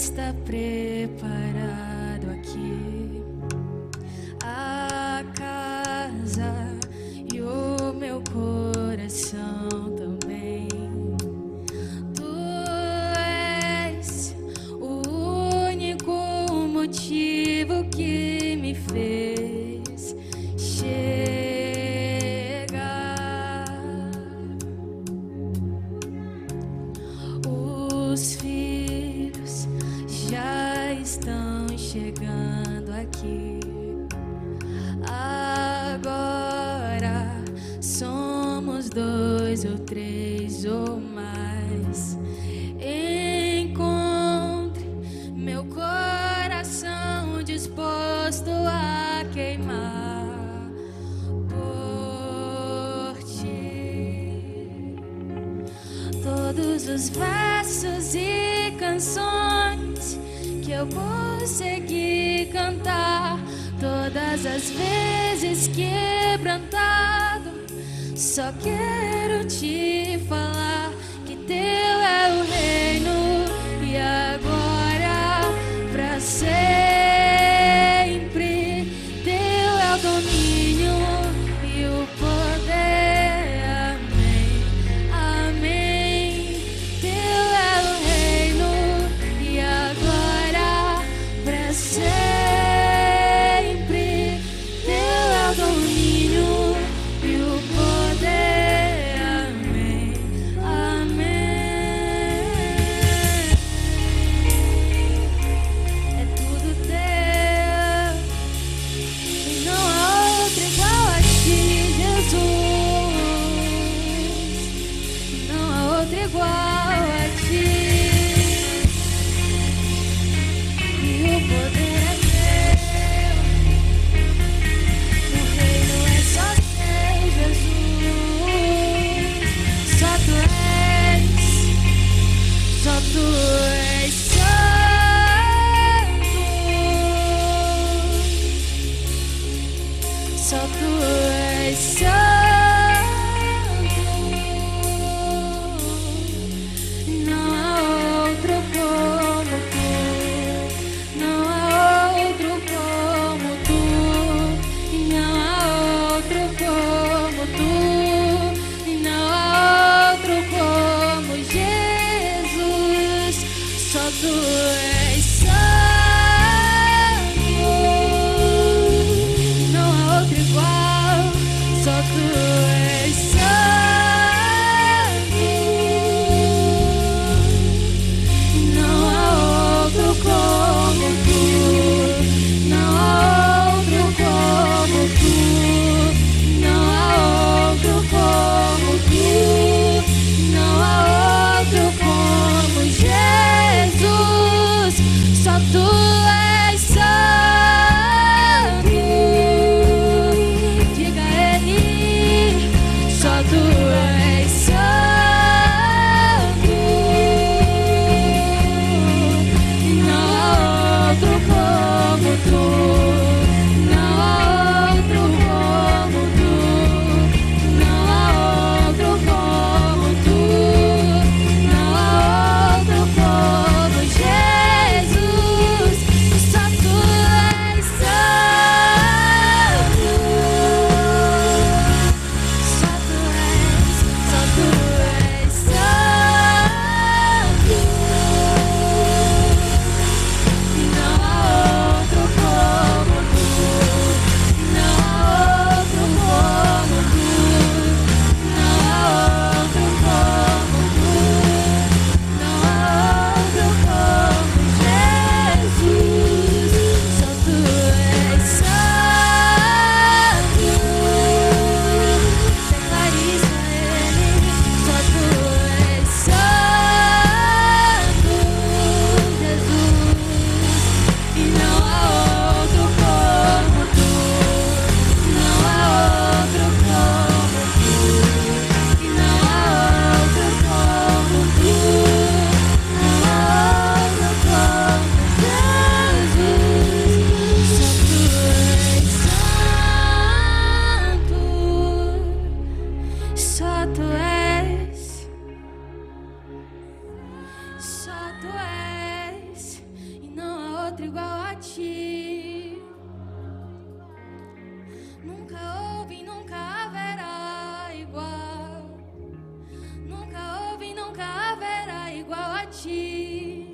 está preparado aqui a casa e o meu coração também. Tu és o único motivo que me fez chegar. Os filhos já estão chegando aqui. Agora somos 2 ou 3 ou mais. Encontre meu coração disposto a queimar por ti. Todos os versos e canções que eu consegui cantar, todas as vezes quebrantado, só quero te falar que teu é o reino e agora pra sempre. Teu é o domínio e o poder. Amém, amém. Teu é o reino e agora pra sempre. Teu é o domínio e o poder. Amém, amém. É tudo teu e não há outro igual a ti, Jesus. Não há outro igual a ti. E o poder é teu, o reino é só teu, Jesus. Só tu és santo. Só tu és santo. Não há outro como tu. Não há outro como tu. Não há outro como tu. Não há outro como Jesus. Só tu és santo. Não há outro igual. Só tu és santo. Não há outro como tu. Não há outro como tu. Não há outro como tu. Não há outro como Jesus. Só tu és santo. Diga a ele. Só ti.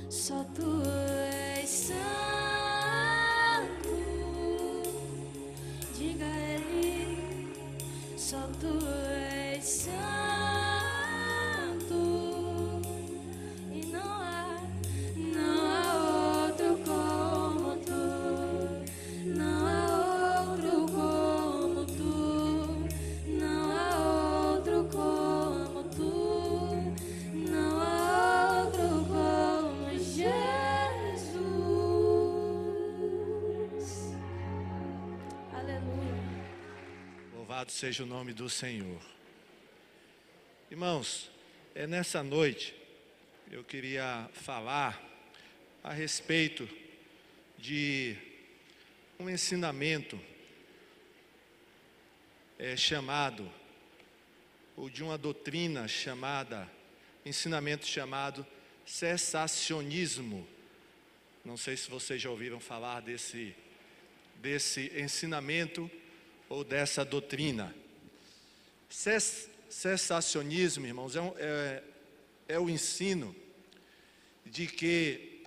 Só tu és santo. Diga a ele, só tu és santo. E não há outro como tu. Não há outro como tu. Não há outro como tu. Não há outro como Jesus. Aleluia. Louvado seja o nome do Senhor. Irmãos, nessa noite eu queria falar a respeito de um ensinamento chamado, ou de uma doutrina chamada, ensinamento chamado cessacionismo. Não sei se vocês já ouviram falar desse ensinamento ou dessa doutrina. Cessacionismo, irmãos, é o ensino de que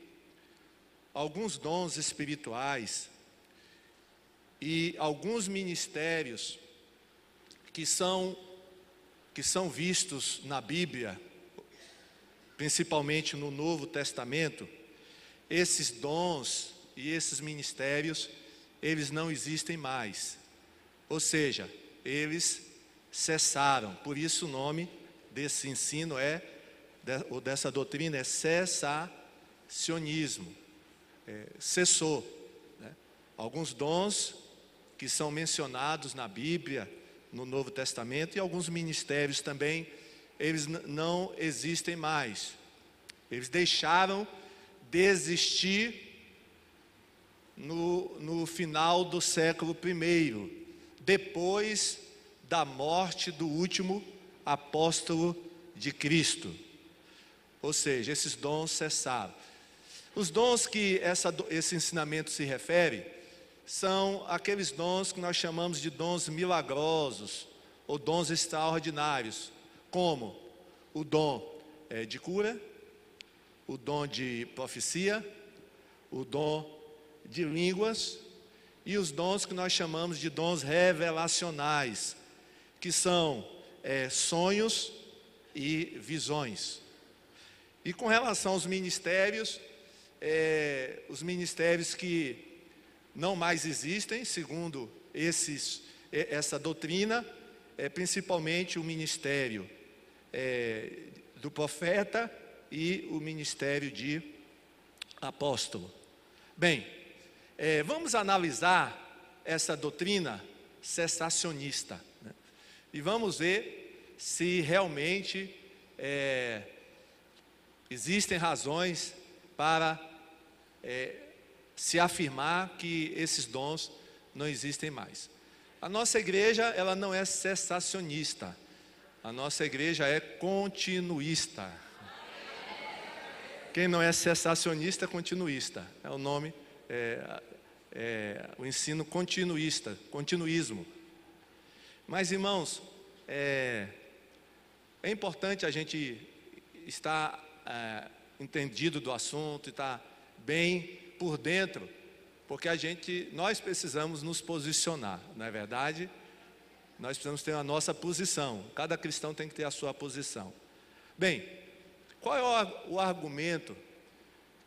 alguns dons espirituais e alguns ministérios que são vistos na Bíblia, principalmente no Novo Testamento, esses dons e esses ministérios, eles não existem mais. Ou seja, eles cessaram. Por isso o nome desse ensino ou dessa doutrina é cessacionismo. Cessou, né? Alguns dons que são mencionados na Bíblia, no Novo Testamento, e alguns ministérios também, eles não existem mais. Eles deixaram de existir no final do século I, depois da morte do último apóstolo de Cristo. Ou seja, esses dons cessaram. Os dons que esse ensinamento se refere são aqueles dons que nós chamamos de dons milagrosos ou dons extraordinários, como o dom de cura, o dom de profecia, o dom de línguas e os dons que nós chamamos de dons revelacionais, que são sonhos e visões. E com relação aos ministérios, os ministérios que não mais existem, segundo essa doutrina, principalmente o ministério do profeta e o ministério de apóstolo. Bem, vamos analisar essa doutrina cessacionista, né? E vamos ver se realmente existem razões para se afirmar que esses dons não existem mais. A nossa igreja, ela não é cessacionista. A nossa igreja é continuista. Quem não é cessacionista é continuista. É o nome, o ensino continuista, continuismo. Mas, irmãos, é importante a gente estar entendido do assunto, estar bem por dentro, porque nós precisamos nos posicionar, não é verdade? Nós precisamos ter a nossa posição. Cada cristão tem que ter a sua posição. Bem, qual é o argumento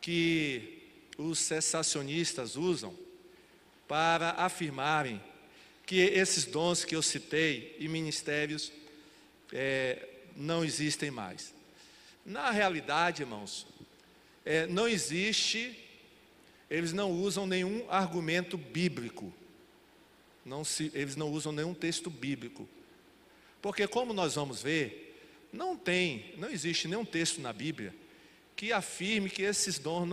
que os cessacionistas usam para afirmarem que esses dons que eu citei e ministérios não existem mais? Na realidade, irmãos, não existe. Eles não usam nenhum argumento bíblico, eles não usam nenhum texto bíblico, porque como nós vamos ver, não existe nenhum texto na Bíblia que afirme que esses dons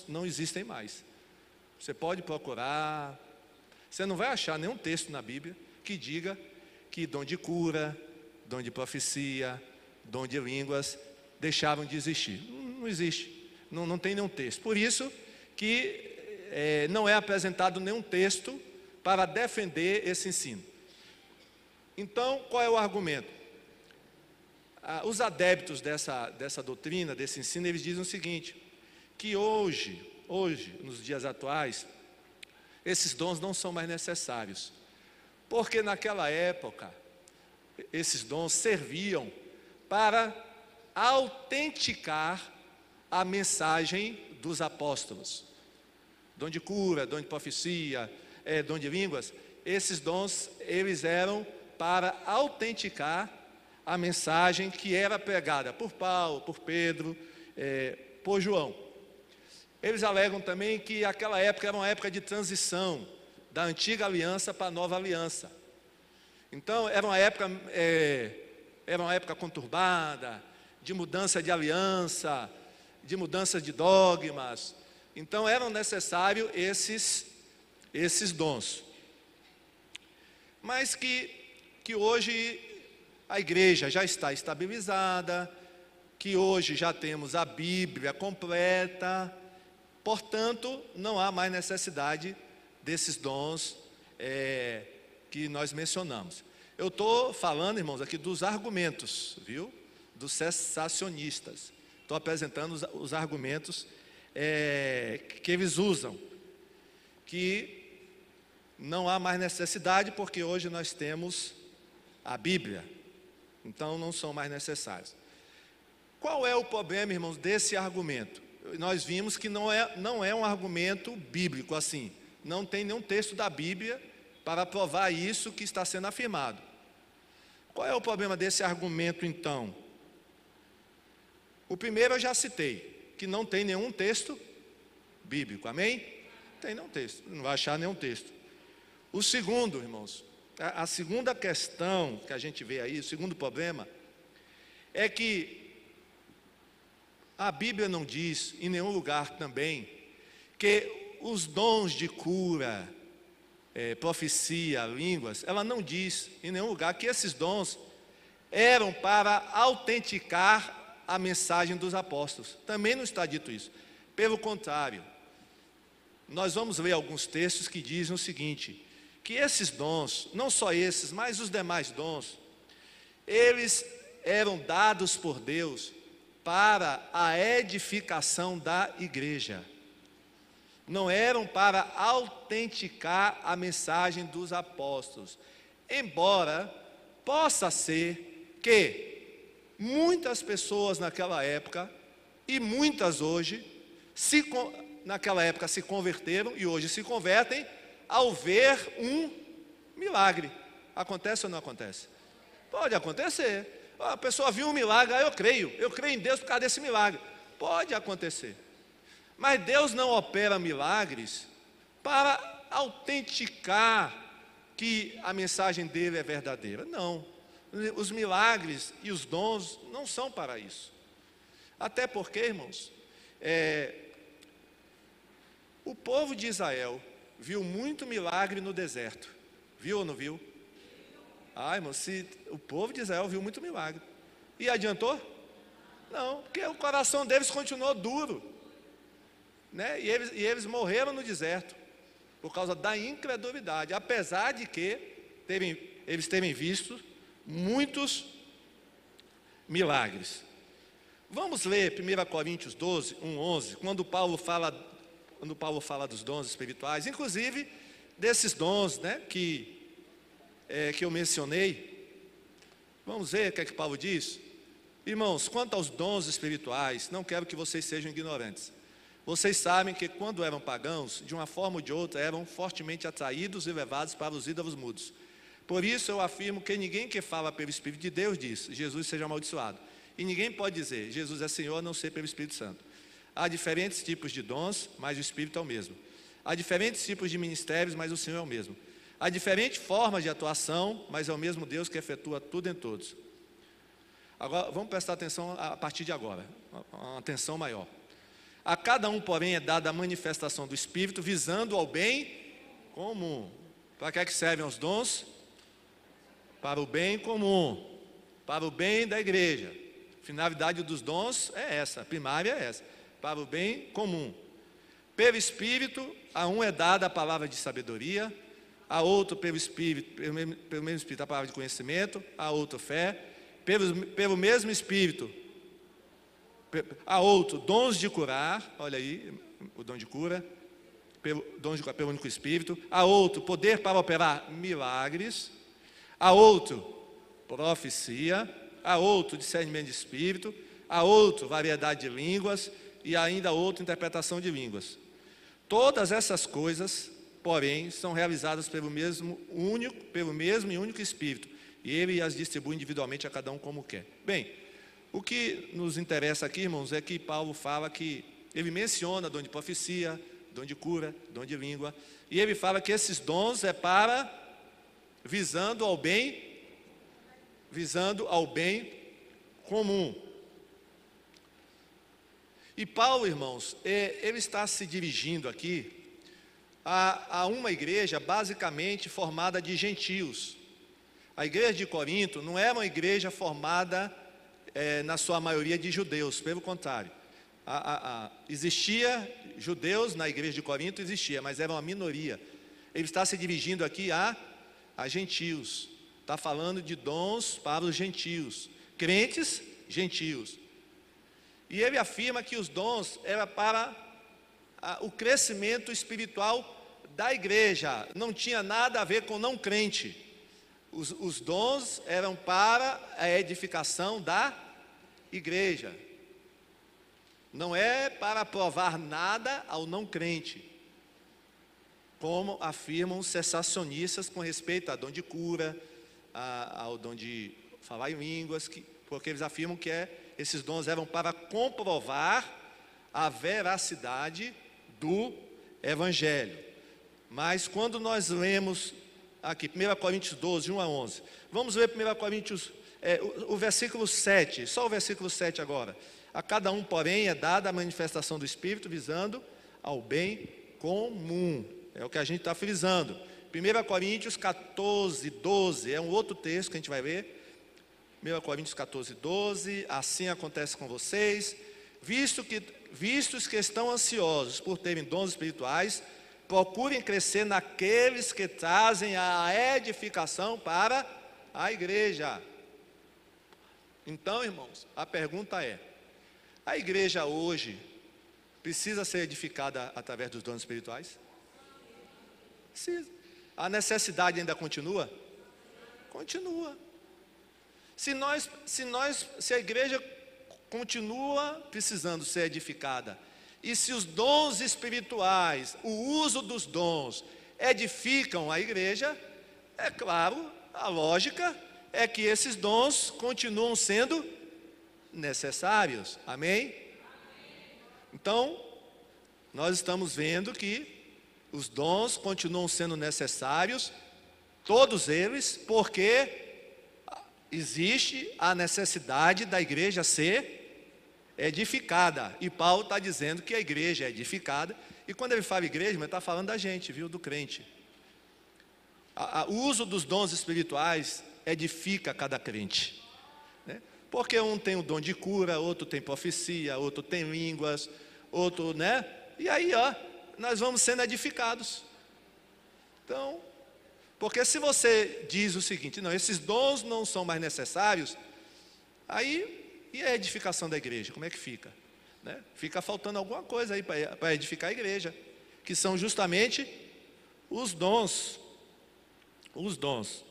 não existem mais. Você pode procurar, você não vai achar nenhum texto na Bíblia que diga que dom de cura, dom de profecia, dom de línguas deixaram de existir. Não existe, não tem nenhum texto. Por isso que não é apresentado nenhum texto para defender esse ensino. Então, qual é o argumento? Os adeptos dessa doutrina, desse ensino, eles dizem o seguinte, que hoje, nos dias atuais, esses dons não são mais necessários, porque naquela época, esses dons serviam para autenticar a mensagem dos apóstolos. Dom de cura, dom de profecia, dom de línguas, esses dons, eles eram para autenticar a mensagem que era pregada por Paulo, por Pedro, por João. Eles alegam também que aquela época era uma época de transição da antiga aliança para a nova aliança. Então, era uma época conturbada, de mudança de aliança, de mudança de dogmas. Então, eram necessários esses dons. Mas que hoje a igreja já está estabilizada, que hoje já temos a Bíblia completa, portanto, não há mais necessidade desses dons que nós mencionamos. Eu estou falando, irmãos, aqui dos argumentos, viu? Dos cessacionistas. Estou apresentando os argumentos que eles usam, que não há mais necessidade, porque hoje nós temos a Bíblia, então não são mais necessários. Qual é o problema, irmãos, desse argumento? Nós vimos que não é um argumento bíblico assim, não tem nenhum texto da Bíblia para provar isso que está sendo afirmado. Qual é o problema desse argumento então? O primeiro eu já citei, que não tem nenhum texto bíblico, amém? Não tem nenhum texto, não vai achar nenhum texto. O segundo, irmãos, a segunda questão que a gente vê aí, o segundo problema, é que a Bíblia não diz, em nenhum lugar também, que os dons de cura, profecia, línguas, ela não diz em nenhum lugar que esses dons eram para autenticar a mensagem dos apóstolos. Também não está dito isso. Pelo contrário, nós vamos ler alguns textos que dizem o seguinte, que esses dons, não só esses, mas os demais dons, eles eram dados por Deus para a edificação da igreja. Não eram para autenticar a mensagem dos apóstolos. Embora possa ser que muitas pessoas naquela época, e muitas hoje, naquela época se converteram e hoje se convertem, ao ver um milagre. Acontece ou não acontece? Pode acontecer. A pessoa viu um milagre, eu creio em Deus por causa desse milagre. Pode acontecer. Mas Deus não opera milagres para autenticar que a mensagem dele é verdadeira. Não. Os milagres e os dons não são para isso. Até porque, irmãos, o povo de Israel viu muito milagre no deserto. Viu ou não viu? Irmão, o povo de Israel viu muito milagre. E adiantou? Não, porque o coração deles continuou duro. Né? E eles morreram no deserto, por causa da incredulidade. Apesar de que eles terem visto muitos milagres. Vamos ler 1 Coríntios 12, 1:11, quando Paulo fala dos dons espirituais, inclusive desses dons, né, que eu mencionei. Vamos ver o que é que Paulo diz. Irmãos, quanto aos dons espirituais, não quero que vocês sejam ignorantes. Vocês sabem que quando eram pagãos, de uma forma ou de outra, eram fortemente atraídos e levados para os ídolos mudos. Por isso eu afirmo que ninguém que fala pelo Espírito de Deus diz, Jesus seja amaldiçoado. E ninguém pode dizer, Jesus é Senhor, a não ser pelo Espírito Santo. Há diferentes tipos de dons, mas o Espírito é o mesmo. Há diferentes tipos de ministérios, mas o Senhor é o mesmo. Há diferentes formas de atuação, mas é o mesmo Deus que efetua tudo em todos. Agora, vamos prestar atenção a partir de agora, uma atenção maior. A cada um, porém, é dada a manifestação do Espírito, visando ao bem comum. Para que servem os dons? Para o bem comum, para o bem da igreja. A finalidade dos dons é essa, a primária é essa, para o bem comum. Pelo Espírito, a um é dada a palavra de sabedoria, a outro pelo Espírito, pelo mesmo Espírito, a palavra de conhecimento, a outro fé, pelo mesmo Espírito, a outro dons de curar, olha aí, o dom de cura, pelo único Espírito, a outro poder para operar milagres, a outro profecia, a outro discernimento de Espírito, a outro variedade de línguas e ainda a outro interpretação de línguas. Todas essas coisas, porém, são realizadas pelo mesmo e único Espírito, e Ele as distribui individualmente a cada um como quer. Bem, o que nos interessa aqui, irmãos, é que Paulo fala que ele menciona dom de profecia, dom de cura, dom de língua, e ele fala que esses dons é para visando ao bem comum. E Paulo, irmãos, ele está se dirigindo aqui a uma igreja basicamente formada de gentios. A igreja de Corinto não era uma igreja formada na sua maioria de judeus, pelo contrário. Existia judeus na igreja de Corinto, mas era uma minoria. Ele está se dirigindo aqui a gentios, está falando de dons para os gentios, crentes gentios. E ele afirma que os dons eram para o crescimento espiritual da igreja, não tinha nada a ver com não crente. Os dons eram para a edificação da igreja, não é para provar nada ao não crente, como afirmam os cessacionistas com respeito ao dom de cura, ao dom de falar em línguas, porque eles afirmam que esses dons eram para comprovar a veracidade do Evangelho. Mas quando nós lemos aqui, 1 Coríntios 12, 1 a 11, vamos ler 1 Coríntios, o versículo 7, só o versículo 7 agora. A cada um, porém, é dada a manifestação do Espírito, visando ao bem comum. É o que a gente está frisando. 1 Coríntios 14, 12, é um outro texto que a gente vai ler. 1 Coríntios 14, 12, assim acontece com vocês, vistos que estão ansiosos por terem dons espirituais, procurem crescer naqueles que trazem a edificação para a igreja. Então, irmãos, a pergunta é: a igreja hoje precisa ser edificada através dos dons espirituais? Precisa. A necessidade ainda continua? Continua. Se a igreja continua precisando ser edificada, e se os dons espirituais, o uso dos dons, edificam a igreja, é claro, a lógica é que esses dons continuam sendo necessários. Amém? Então, nós estamos vendo que os dons continuam sendo necessários, todos eles, porque existe a necessidade da igreja ser edificada, e Paulo está dizendo que a igreja é edificada, e quando ele fala igreja, ele está falando da gente, viu, do crente. O uso dos dons espirituais edifica cada crente, né? Porque um tem o dom de cura, outro tem profecia, outro tem línguas, outro, né? E aí, nós vamos sendo edificados. Então, porque se você diz o seguinte, não, esses dons não são mais necessários, aí, e a edificação da igreja, como é que fica? Né? Fica faltando alguma coisa aí para edificar a igreja, que são justamente os dons. Os dons.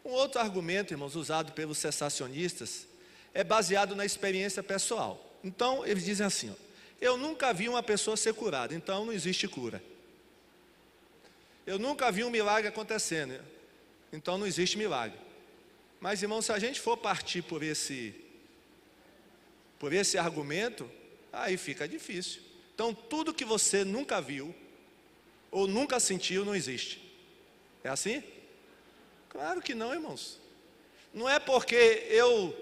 Um outro argumento, irmãos, usado pelos cessacionistas, é baseado na experiência pessoal. Então, eles dizem assim, eu nunca vi uma pessoa ser curada, então não existe cura. Eu nunca vi um milagre acontecendo, então não existe milagre. Mas, irmão, se a gente for partir por esse argumento, aí fica difícil. Então, tudo que você nunca viu ou nunca sentiu não existe. É assim? Claro que não, irmãos. Não é porque eu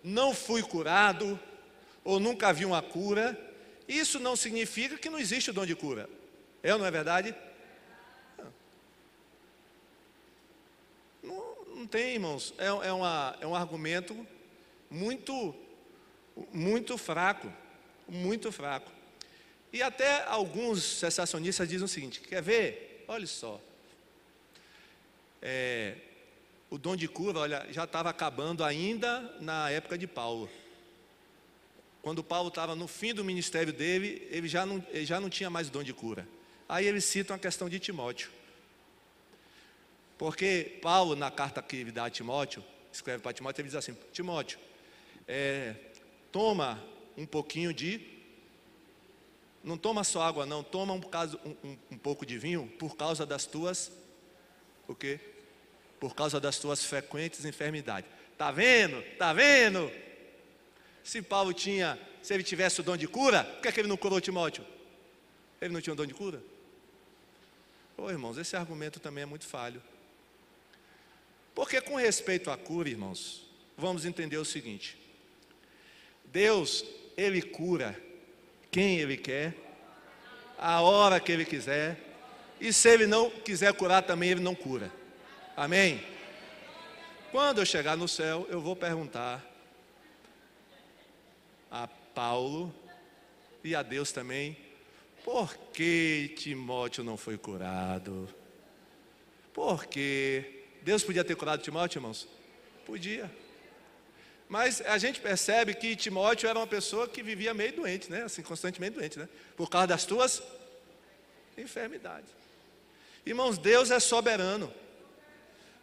não fui curado ou nunca vi uma cura, isso não significa que não existe o dom de cura. É ou não é verdade? Não tem, irmãos, é um argumento muito fraco, muito fraco. E até alguns cessacionistas dizem o seguinte: quer ver? Olha só, o dom de cura, olha, já estava acabando ainda na época de Paulo. Quando Paulo estava no fim do ministério dele, ele já não tinha mais o dom de cura. Aí eles citam a questão de Timóteo. Porque Paulo, na carta que ele dá a Timóteo, escreve para Timóteo, ele diz assim: Timóteo, toma um pouquinho não toma só água não, toma um pouco de vinho, por causa das tuas, o quê? Por causa das tuas frequentes enfermidades. Tá vendo? Tá vendo? Se ele tivesse o dom de cura, por que ele não curou Timóteo? Ele não tinha o dom de cura? Irmãos, esse argumento também é muito falho. Porque com respeito à cura, irmãos, vamos entender o seguinte: Deus, Ele cura quem Ele quer, a hora que Ele quiser, e se Ele não quiser curar também, Ele não cura. Amém? Quando eu chegar no céu, eu vou perguntar a Paulo e a Deus também: por que Timóteo não foi curado? Por quê? Deus podia ter curado Timóteo, irmãos? Podia. Mas a gente percebe que Timóteo era uma pessoa que vivia meio doente, né? Assim, constantemente doente, né? Por causa das tuas enfermidades. Irmãos, Deus é soberano.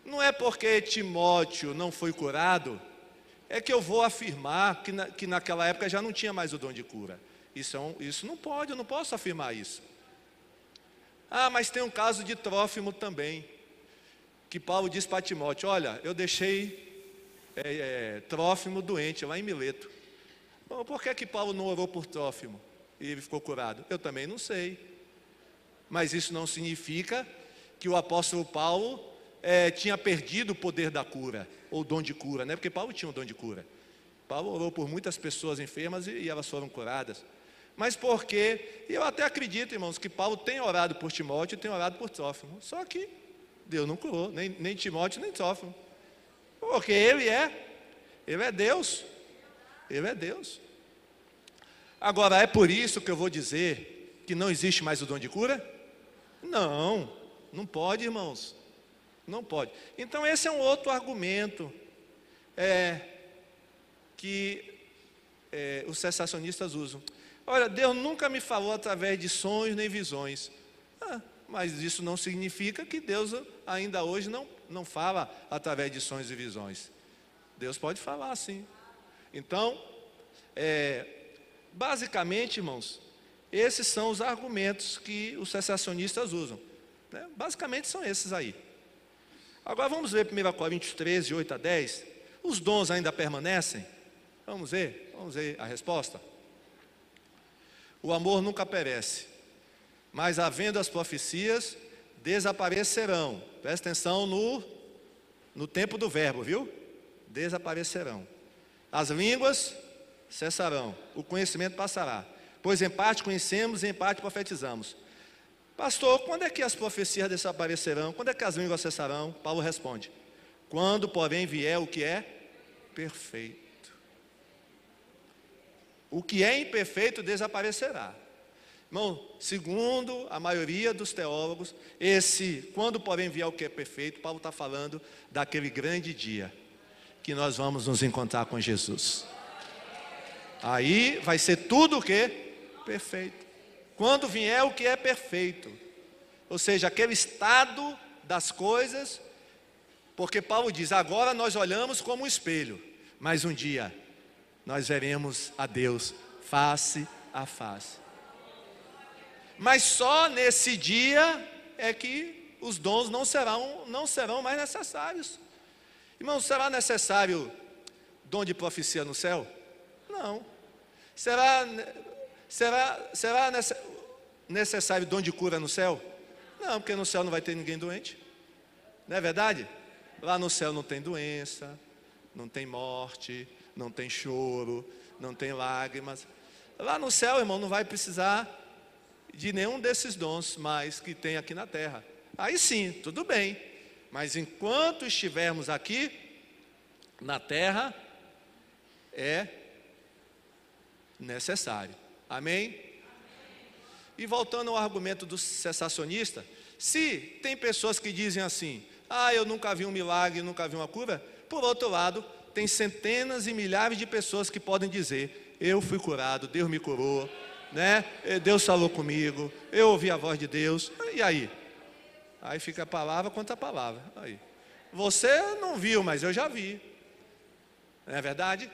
Não é porque Timóteo não foi curado, é que eu vou afirmar que naquela época já não tinha mais o dom de cura. Isso não pode, eu não posso afirmar isso. Mas tem um caso de Trófimo também, que Paulo diz para Timóteo: olha, eu deixei Trófimo doente lá em Mileto. Por que Paulo não orou por Trófimo e ele ficou curado? Eu também não sei. Mas isso não significa que o apóstolo Paulo tinha perdido o poder da cura, ou o dom de cura, né? Porque Paulo tinha o dom de cura. Paulo orou por muitas pessoas enfermas e elas foram curadas. Mas porque, eu até acredito, irmãos, que Paulo tem orado por Timóteo e tem orado por Trófimo. Só que Deus não curou, nem Timóteo, nem Trófimo. Porque Ele é Deus. Ele é Deus. Agora, é por isso que eu vou dizer que não existe mais o dom de cura? Não pode, irmãos. Não pode. Então esse é um outro argumento que os cessacionistas usam. Olha, Deus nunca me falou através de sonhos nem visões. Mas isso não significa que Deus ainda hoje não fala através de sonhos e visões. Deus pode falar sim. Então, basicamente, irmãos, esses são os argumentos que os cessacionistas usam, né? Basicamente são esses aí. Agora vamos ver 1 Coríntios 13, 8 a 10. Os dons ainda permanecem? Vamos ver a resposta. O amor nunca perece, mas havendo as profecias, desaparecerão. Presta atenção no tempo do verbo, viu? Desaparecerão. As línguas cessarão, o conhecimento passará. Pois em parte conhecemos e em parte profetizamos. Pastor, quando é que as profecias desaparecerão? Quando é que as línguas cessarão? Paulo responde: quando, porém, vier o que é perfeito. O que é imperfeito desaparecerá. Irmão, segundo a maioria dos teólogos, quando, porém, vier o que é perfeito, Paulo está falando daquele grande dia que nós vamos nos encontrar com Jesus. Aí vai ser tudo o que? Perfeito. Quando vier o que é perfeito, ou seja, aquele estado das coisas, porque Paulo diz: agora nós olhamos como um espelho, mas um dia nós veremos a Deus face a face. Mas só nesse dia é que os dons não serão mais necessários. Irmão, será necessário dom de profecia no céu? Não. Será necessário dom de cura no céu? Não, porque no céu não vai ter ninguém doente. Não é verdade? Lá no céu não tem doença, não tem morte, não tem choro, não tem lágrimas. Lá no céu, irmão, não vai precisar de nenhum desses dons mais que tem aqui na terra. Aí sim, tudo bem. Mas enquanto estivermos aqui na terra, é necessário. Amém? E voltando ao argumento do cessacionista, se tem pessoas que dizem assim, eu nunca vi um milagre, nunca vi uma cura, por outro lado, tem centenas e milhares de pessoas que podem dizer, eu fui curado, Deus me curou, né? Deus falou comigo, eu ouvi a voz de Deus, e aí? Aí fica a palavra contra a palavra. Aí. Você não viu, mas eu já vi. Não é verdade?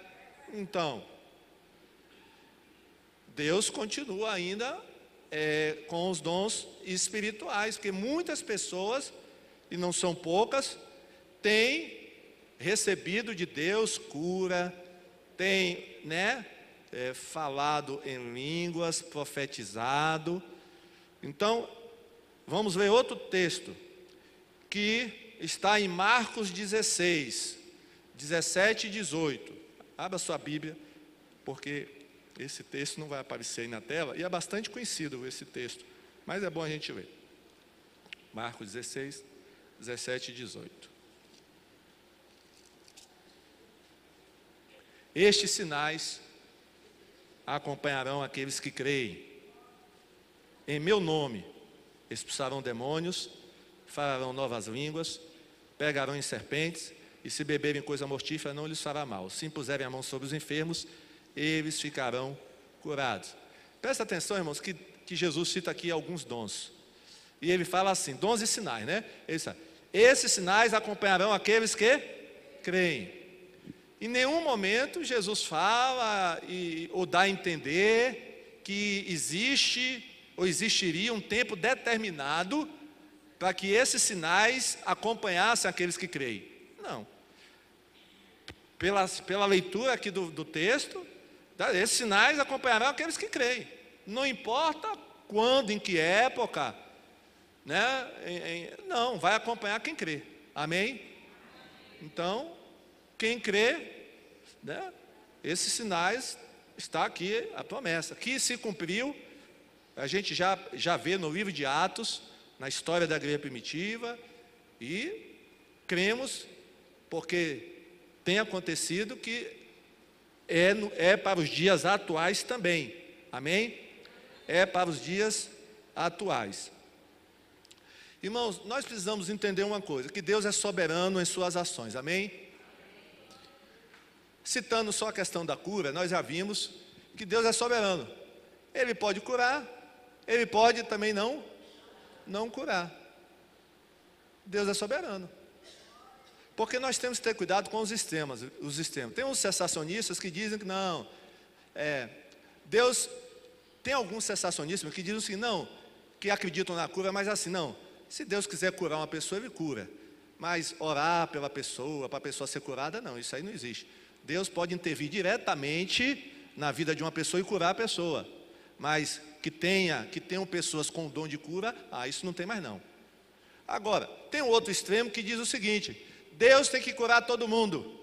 Então, Deus continua ainda com os dons espirituais, porque muitas pessoas, e não são poucas, têm recebido de Deus cura, têm, falado em línguas, profetizado. Então, vamos ler outro texto, que está em Marcos 16, 17 e 18. Abra sua Bíblia, porque esse texto não vai aparecer aí na tela, e é bastante conhecido esse texto, mas é bom a gente ler. Marcos 16, 17 e 18. Estes sinais acompanharão aqueles que creem. Em meu nome expulsarão demônios, falarão novas línguas, pegarão em serpentes, e se beberem coisa mortífera não lhes fará mal. Se impuserem a mão sobre os enfermos, eles ficarão curados. Presta atenção, irmãos, que Jesus cita aqui alguns dons. E ele fala assim, dons e sinais, né? Ele fala, esses sinais acompanharão aqueles que creem. Em nenhum momento Jesus fala ou dá a entender que existe ou existiria um tempo determinado para que esses sinais acompanhassem aqueles que creem. Não. Pela leitura aqui do texto, esses sinais acompanharão aqueles que creem. Não importa quando, em que época, não, vai acompanhar quem crê. Amém? Então, quem crê, esses sinais, está aqui a promessa, que se cumpriu, a gente já vê no livro de Atos, na história da igreja primitiva, e cremos, porque tem acontecido que é para os dias atuais também, amém? É para os dias atuais. Irmãos, nós precisamos entender uma coisa, que Deus é soberano em suas ações, amém? Citando só a questão da cura, nós já vimos que Deus é soberano. Ele pode curar, Ele pode também não curar. Deus é soberano. Porque nós temos que ter cuidado com os extremos. Tem uns cessacionistas que dizem que não, Deus, tem alguns cessacionistas que dizem assim, não, que acreditam na cura, mas assim, não, se Deus quiser curar uma pessoa, Ele cura. Mas orar pela pessoa, para a pessoa ser curada, não, isso aí não existe. Deus pode intervir diretamente na vida de uma pessoa e curar a pessoa. Mas que tenham pessoas com o dom de cura, isso não tem mais não. Agora, tem um outro extremo que diz o seguinte, Deus tem que curar todo mundo.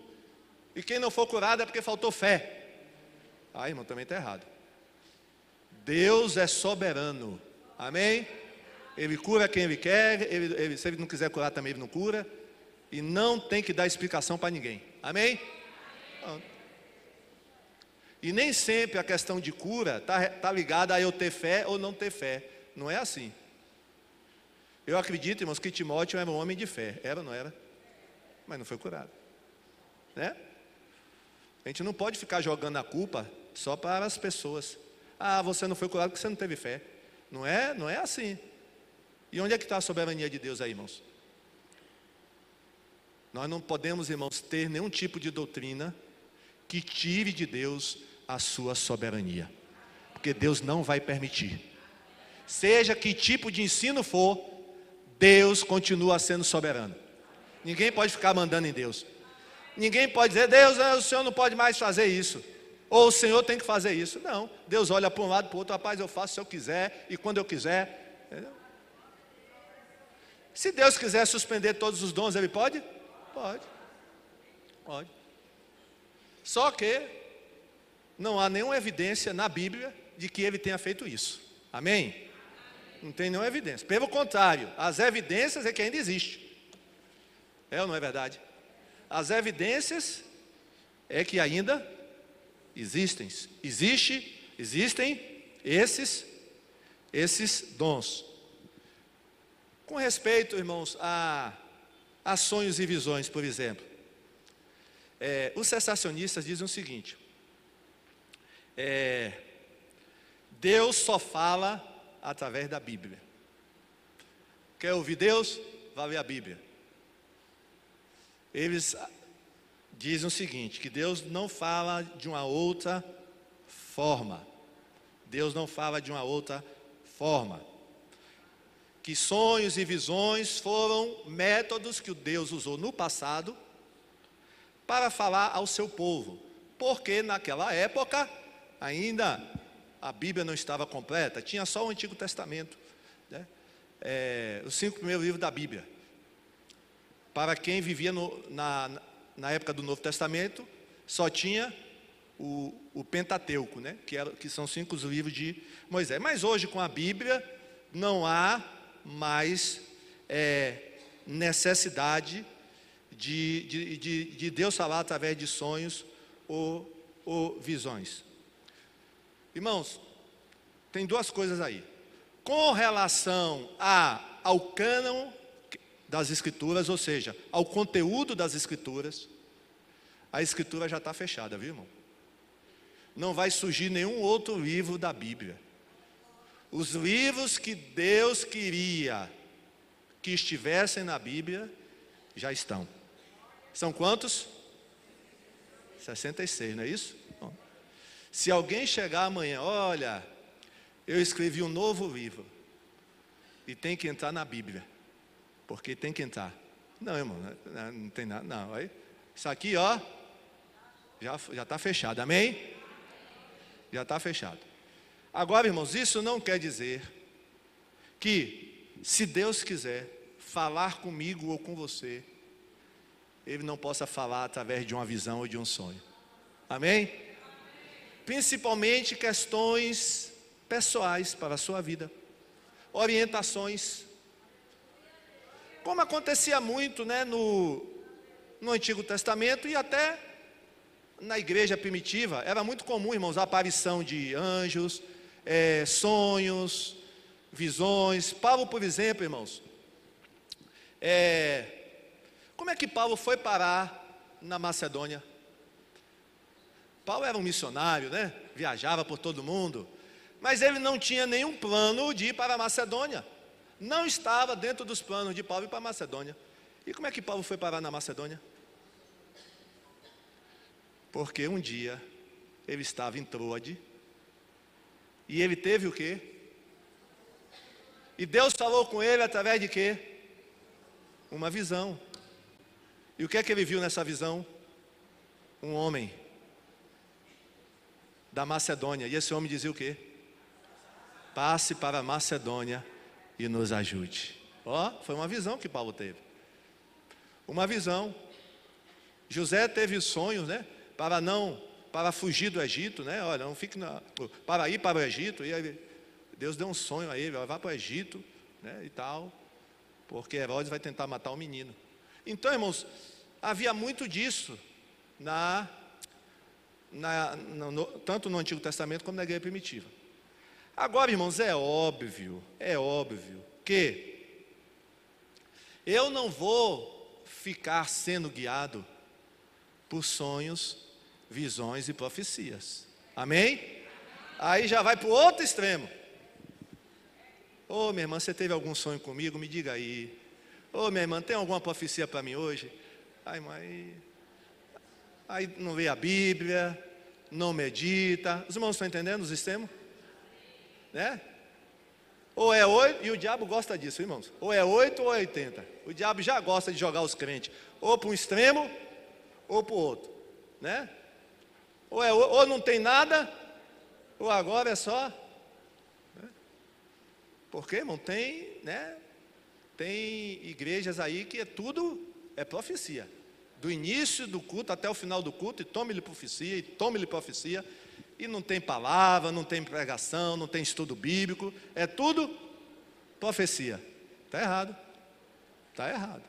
E quem não for curado é porque faltou fé. Irmão, também está errado. Deus é soberano. Amém? Ele cura quem Ele quer, se Ele não quiser curar também Ele não cura. E não tem que dar explicação para ninguém. Amém? E nem sempre a questão de cura está ligada a eu ter fé ou não ter fé. Não é assim. Eu acredito, irmãos, que Timóteo era um homem de fé. Era ou não era? Mas não foi curado. Né? A gente não pode ficar jogando a culpa só para as pessoas. Você não foi curado porque você não teve fé. Não é assim. E onde é que está a soberania de Deus aí, irmãos? Nós não podemos, irmãos, ter nenhum tipo de doutrina que tire de Deus a sua soberania. Porque Deus não vai permitir. Seja que tipo de ensino for, Deus continua sendo soberano. Ninguém pode ficar mandando em Deus. Ninguém pode dizer, Deus, o Senhor não pode mais fazer isso. Ou o Senhor tem que fazer isso. Não, Deus olha para um lado e para o outro, rapaz, eu faço se eu quiser e quando eu quiser. Entendeu? Se Deus quiser suspender todos os dons, Ele pode? Pode. Só que não há nenhuma evidência na Bíblia de que Ele tenha feito isso. Amém? Não tem nenhuma evidência. Pelo contrário, as evidências é que ainda existe. É ou não é verdade? As evidências é que ainda existem. Existem esses esses dons. Com respeito, irmãos, a sonhos e visões, por exemplo, os cessacionistas dizem o seguinte: Deus só fala através da Bíblia. Quer ouvir Deus? Vá ler a Bíblia. Eles dizem o seguinte, que Deus não fala de uma outra forma. Deus não fala de uma outra forma. Que sonhos e visões foram métodos que o Deus usou no passado para falar ao seu povo. Porque naquela época ainda a Bíblia não estava completa, tinha só o Antigo Testamento, né? Os 5 primeiros livros da Bíblia. Para quem vivia na época do Novo Testamento, só tinha o Pentateuco, né? que são 5 livros de Moisés. Mas hoje, com a Bíblia, não há mais necessidade de Deus falar através de sonhos ou visões. Irmãos, tem 2 coisas aí. Com relação ao cânon das Escrituras, ou seja, ao conteúdo das Escrituras, a Escritura já está fechada, viu, irmão? Não vai surgir nenhum outro livro da Bíblia. Os livros que Deus queria que estivessem na Bíblia, já estão. São quantos? 66, não é isso? Bom, se alguém chegar amanhã, olha, eu escrevi um novo livro, e tem que entrar na Bíblia, porque tem que entrar. Não, irmão, não tem nada, não. Aí, isso aqui, ó, já está fechado, amém? Já está fechado. Agora, irmãos, isso não quer dizer que, se Deus quiser falar comigo ou com você, Ele não possa falar através de uma visão ou de um sonho. Amém? Principalmente questões pessoais para a sua vida, orientações, como acontecia muito, né, no Antigo Testamento e até na igreja primitiva. Era muito comum, irmãos, a aparição de anjos, sonhos, visões. Paulo, por exemplo, irmãos, como é que Paulo foi parar na Macedônia? Paulo era um missionário, né? Viajava por todo mundo, mas ele não tinha nenhum plano de ir para a Macedônia. Não estava dentro dos planos de Paulo ir para a Macedônia. E como é que Paulo foi parar na Macedônia? Porque um dia ele estava em Troade e ele teve o quê? E Deus falou com ele através de quê? Uma visão. E o que é que ele viu nessa visão? Um homem da Macedônia. E esse homem dizia o quê? Passe para a Macedônia e nos ajude. Ó, foi uma visão que Paulo teve. Uma visão. José teve sonhos, né? Para fugir do Egito, né? Olha, não fique para ir para o Egito. E aí, Deus deu um sonho a ele, vá para o Egito, né? E tal, porque Herodes vai tentar matar o menino. Então, irmãos, havia muito disso tanto no Antigo Testamento como na igreja primitiva. Agora, irmãos, é óbvio que eu não vou ficar sendo guiado por sonhos, visões e profecias. Amém? Aí já vai para o outro extremo. Ô, minha irmã, você teve algum sonho comigo? Me diga aí. Ô, minha irmã, tem alguma profecia para mim hoje? Ai, mãe, aí não lê a Bíblia, não medita. Os irmãos estão entendendo os extremos? Né? Ou é 8, e o diabo gosta disso, irmãos. Ou é 8 ou é 80. O diabo já gosta de jogar os crentes ou para um extremo ou para o outro, né? Ou não tem nada, ou agora é só, né? Porque, irmão, tem igrejas aí que tudo é profecia, do início do culto até o final do culto, e tome-lhe profecia, e não tem palavra, não tem pregação, não tem estudo bíblico, é tudo profecia. Está errado,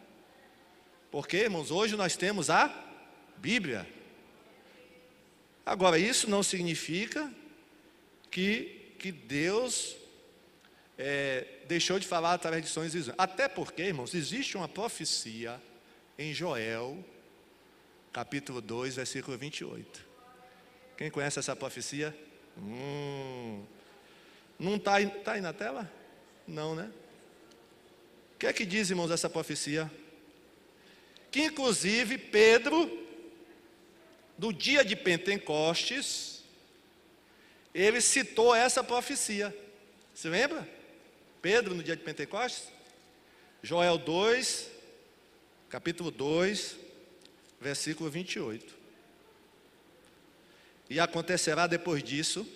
porque, irmãos, hoje nós temos a Bíblia. Agora, isso não significa que Deus deixou de falar através de sonhos e visões. Até porque, irmãos, existe uma profecia em Joel, capítulo 2, versículo 28. Quem conhece essa profecia? Não está aí na tela? Não, né? O que é que diz, irmãos, essa profecia? Que inclusive Pedro, no dia de Pentecostes, ele citou essa profecia. Se lembra? Pedro, no dia de Pentecostes? Joel 2, capítulo 2, versículo 28. E acontecerá depois disso,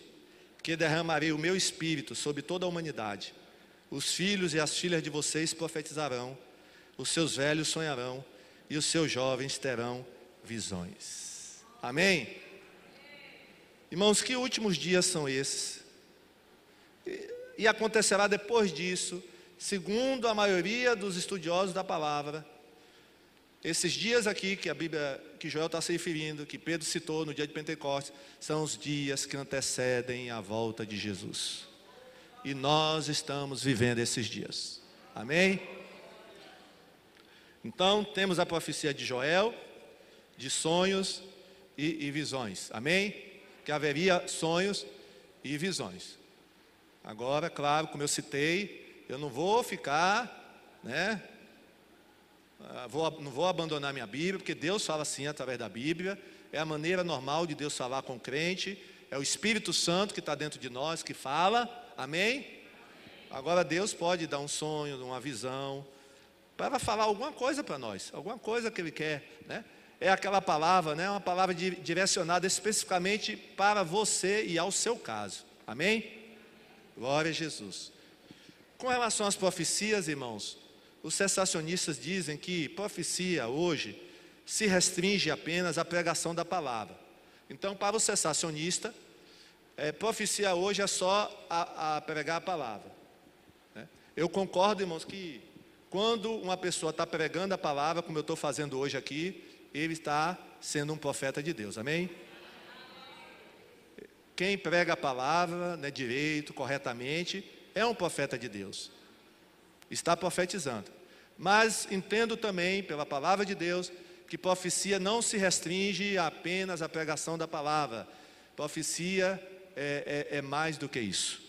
que derramarei o meu espírito sobre toda a humanidade. Os filhos e as filhas de vocês profetizarão, os seus velhos sonharão, e os seus jovens terão visões. Amém? Irmãos, que últimos dias são esses? E acontecerá depois disso, segundo a maioria dos estudiosos da palavra, esses dias aqui que a Bíblia, que Joel está se referindo, que Pedro citou no dia de Pentecostes, são os dias que antecedem a volta de Jesus. E nós estamos vivendo esses dias. Amém? Então, temos a profecia de Joel, de sonhos e visões. Amém? Que haveria sonhos e visões. Agora, claro, como eu citei, eu não vou ficar, né? Não vou abandonar minha Bíblia, porque Deus fala assim através da Bíblia. É a maneira normal de Deus falar com o crente. É o Espírito Santo que está dentro de nós que fala. Amém? Agora Deus pode dar um sonho, uma visão, para falar alguma coisa para nós, alguma coisa que Ele quer, né? É aquela palavra, né? Uma palavra direcionada especificamente para você e ao seu caso. Amém? Glória a Jesus. Com relação às profecias, irmãos, os cessacionistas dizem que profecia hoje se restringe apenas à pregação da palavra. Então, para o cessacionista, profecia hoje é só a pregar a palavra, né? Eu concordo, irmãos, que quando uma pessoa está pregando a palavra, como eu estou fazendo hoje aqui, ele está sendo um profeta de Deus. Amém? Quem prega a palavra, né, direito, corretamente, é um profeta de Deus. Está profetizando. Mas entendo também, pela palavra de Deus, que profecia não se restringe apenas à pregação da palavra. Profecia é mais do que isso.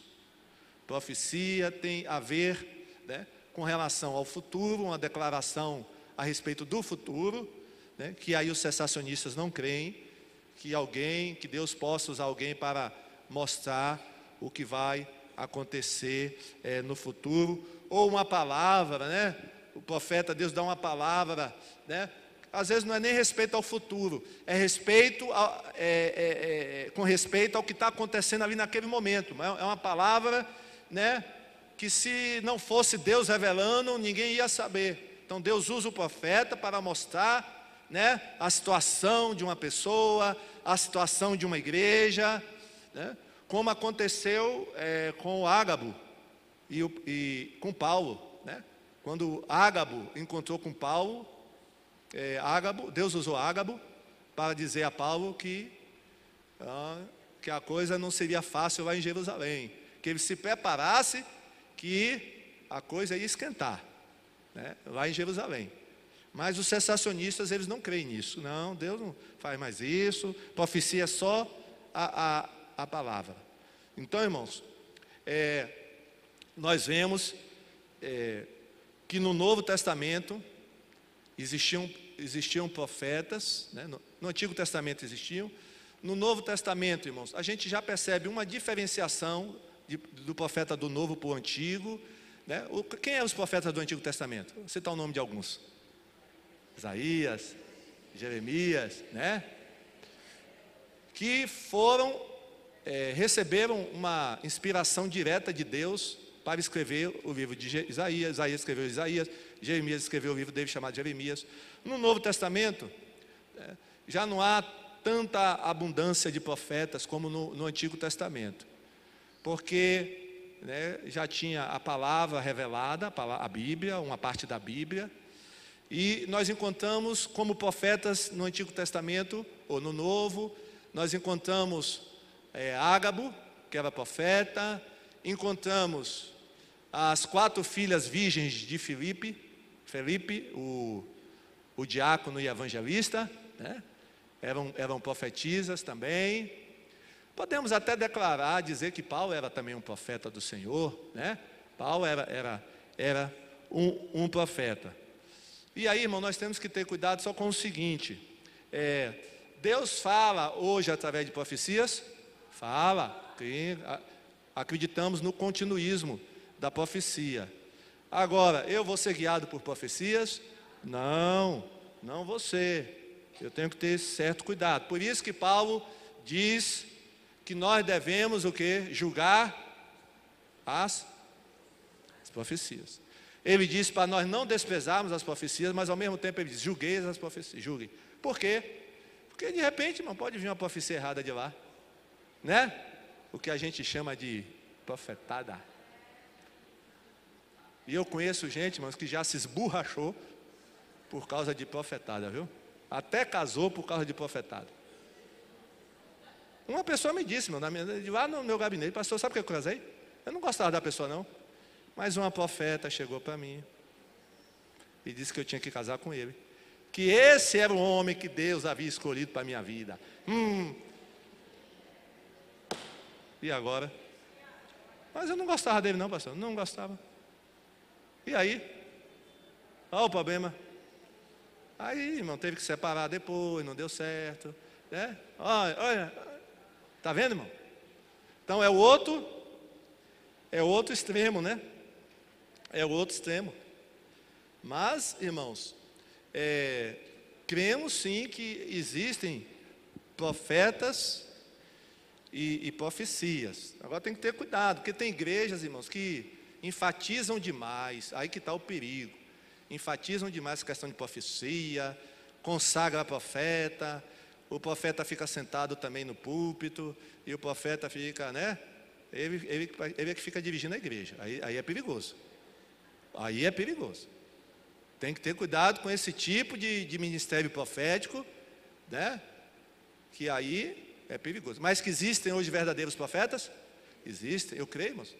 Profecia tem a ver, né, com relação ao futuro, uma declaração a respeito do futuro, né, que aí os cessacionistas não creem, que Deus possa usar alguém para mostrar o que vai acontecer no futuro, ou uma palavra, né? O profeta, Deus dá uma palavra, né? Às vezes não é nem respeito ao futuro, é respeito com respeito ao que está acontecendo ali naquele momento. É uma palavra, né, que se não fosse Deus revelando, ninguém ia saber. Então Deus usa o profeta para mostrar, né, a situação de uma pessoa, a situação de uma igreja, né, como aconteceu com o Ágabo e com Paulo, né? Quando Ágabo encontrou com Paulo, Deus usou Ágabo para dizer a Paulo que a coisa não seria fácil lá em Jerusalém, que ele se preparasse, que a coisa ia esquentar, né, lá em Jerusalém. Mas os cessacionistas, eles não creem nisso. Não, Deus não faz mais isso. Profecia é só a palavra. Então, irmãos, nós vemos que no Novo Testamento existiam profetas, né? No Antigo Testamento existiam. No Novo Testamento, irmãos, a gente já percebe uma diferenciação do profeta do Novo para o Antigo, né? Quem eram os profetas do Antigo Testamento? Vou citar o nome de alguns. Isaías, Jeremias, né? Que receberam uma inspiração direta de Deus para escrever o livro de Isaías. Isaías escreveu Isaías, Jeremias escreveu o livro dele chamado Jeremias. No Novo Testamento, já não há tanta abundância de profetas como no Antigo Testamento, porque, né, já tinha a palavra revelada, a Bíblia, uma parte da Bíblia. E nós encontramos como profetas no Antigo Testamento, ou no Novo, nós encontramos Ágabo, que era profeta, encontramos as 4 filhas virgens de Felipe, o diácono e evangelista, né? Eram profetisas também. Podemos até declarar, dizer que Paulo era também um profeta do Senhor, né? Paulo era um profeta. E aí, irmão, nós temos que ter cuidado só com o seguinte: Deus fala hoje através de profecias? Fala, acreditamos no continuismo da profecia. Agora, eu vou ser guiado por profecias? Não vou ser. Eu tenho que ter certo cuidado. Por isso que Paulo diz que nós devemos o quê? Julgar as profecias. Ele diz para nós não desprezarmos as profecias, mas ao mesmo tempo ele diz: julgueis as profecias, julguem. Por quê? Porque de repente, irmão, pode vir uma profecia errada de lá, né? O que a gente chama de profetada. E eu conheço gente, irmãos, que já se esborrachou por causa de profetada, viu? Até casou por causa de profetada. Uma pessoa me disse, irmão, lá no meu gabinete: pastor, sabe por que eu casei? Eu não gostava da pessoa, não. Mas uma profeta chegou para mim e disse que eu tinha que casar com ele, que esse era o homem que Deus havia escolhido para a minha vida. E agora? Mas eu não gostava dele não, pastor, não gostava. E aí? Olha o problema. Aí, irmão, teve que separar depois, não deu certo, né? Olha, tá vendo, irmão? Então é o outro extremo, né? É o outro extremo. Mas, irmãos, cremos sim que existem profetas e profecias. Agora tem que ter cuidado, porque tem igrejas, irmãos, que enfatizam demais. Aí que está o perigo. Enfatizam demais a questão de profecia, consagra profeta, o profeta fica sentado também no púlpito, e o profeta fica, né? Ele é que fica dirigindo a igreja. Aí é perigoso. Aí é perigoso. Tem que ter cuidado com esse tipo de ministério profético, né? Que aí é perigoso. Mas que existem hoje verdadeiros profetas? Existem, eu creio, irmãos.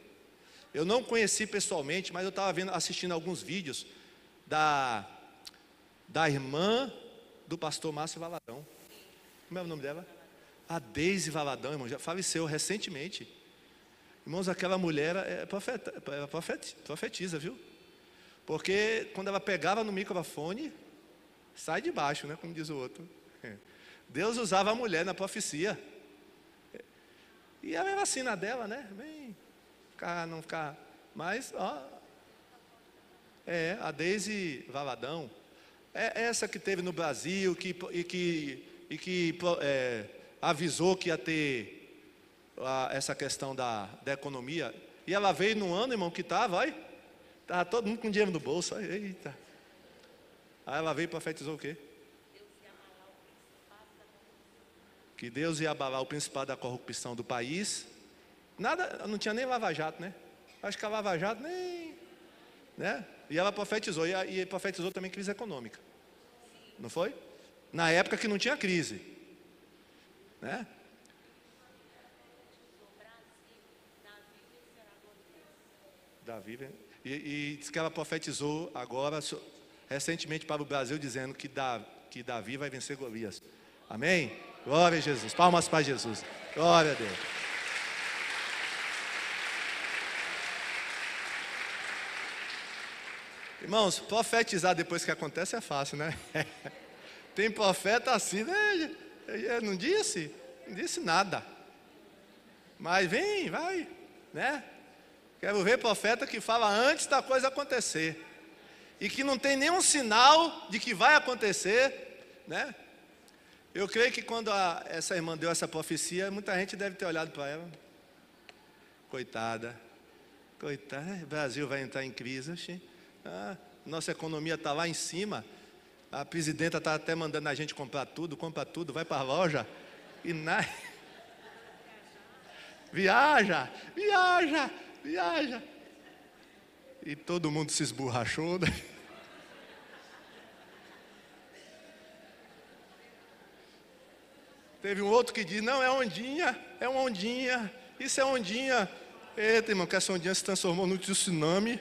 Eu não conheci pessoalmente, mas eu estava assistindo alguns vídeos da irmã do pastor Márcio Valadão. Como é o nome dela? A Deise Valadão, irmão, já faleceu recentemente. Irmãos, aquela mulher profetiza, viu? Porque quando ela pegava no microfone, sai de baixo, né? Como diz o outro. Deus usava a mulher na profecia. E ela era assim na dela, né? Bem, não ficar. Mas, a Deise Valadão. É essa que teve no Brasil, que avisou que ia ter essa questão da economia. E ela veio num ano, irmão, que estava todo mundo com dinheiro no bolso. Eita. Aí ela veio e profetizou o quê? Que Deus ia abalar o principado da corrupção do país. Nada, não tinha nem Lava Jato, né? Acho que a Lava Jato nem, né? E ela profetizou, e profetizou também crise econômica. Não foi? Na época que não tinha crise, né? Davi, e diz que ela profetizou agora, recentemente, para o Brasil, dizendo que Davi vai vencer Golias. Amém? Glória a Jesus. Palmas para Jesus. Glória a Deus. Irmãos, profetizar depois que acontece é fácil, né? Tem profeta assim, né? Não disse nada. Mas vai, né? Quero ver profeta que fala antes da coisa acontecer. E que não tem nenhum sinal de que vai acontecer, né? Eu creio que quando essa irmã deu essa profecia, muita gente deve ter olhado para ela. Coitada, o Brasil vai entrar em crise. Nossa economia está lá em cima. A presidenta está até mandando a gente compra tudo, vai para a loja. E viaja. E todo mundo se esborrachou, né? Teve um outro que diz: não, é ondinha, isso é ondinha. Eita, irmão, que essa ondinha se transformou num tsunami.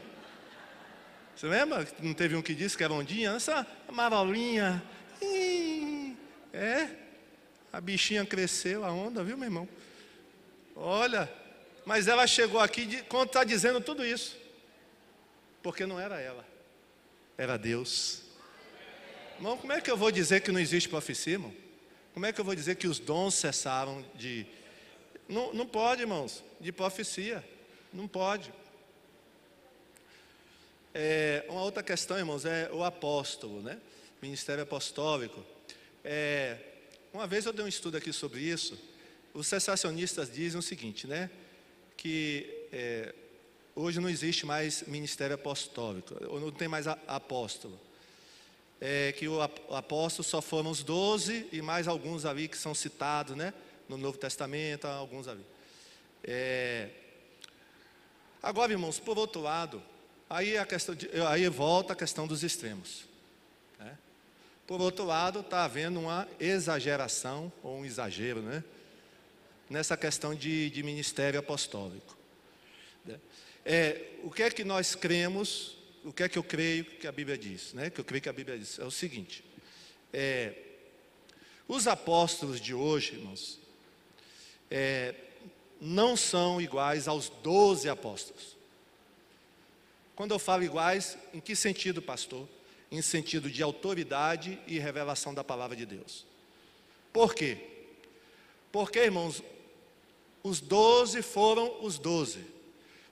Você lembra? Não teve um que disse que era ondinha? Essa marolinha. A bichinha cresceu, a onda, viu, meu irmão? Olha, mas ela chegou aqui quando está dizendo tudo isso. Porque não era ela, era Deus. Irmão, como é que eu vou dizer que não existe profecia, irmão? Como é que eu vou dizer que os dons cessaram de... Não pode, irmãos, de profecia. Não pode. Uma outra questão, irmãos, é o apóstolo, né? Ministério apostólico. Uma vez eu dei um estudo aqui sobre isso. Os cessacionistas dizem o seguinte, né? Que hoje não existe mais ministério apostólico, ou não tem mais apóstolo. Que o apóstolo só foram os 12 e mais alguns ali que são citados, né? No Novo Testamento, alguns ali. Agora, irmãos, por outro lado, aí volta a questão dos extremos, né? Por outro lado, está havendo uma exageração, ou um exagero, né? Nessa questão de ministério apostólico. O que é que nós cremos, o que é que eu creio que a Bíblia diz, né? Que eu creio que a Bíblia diz, é o seguinte, os apóstolos de hoje, irmãos, não são iguais aos 12 apóstolos. Quando eu falo iguais, em que sentido, pastor? Em sentido de autoridade e revelação da palavra de Deus. Por quê? Porque, irmãos, os 12 foram os 12.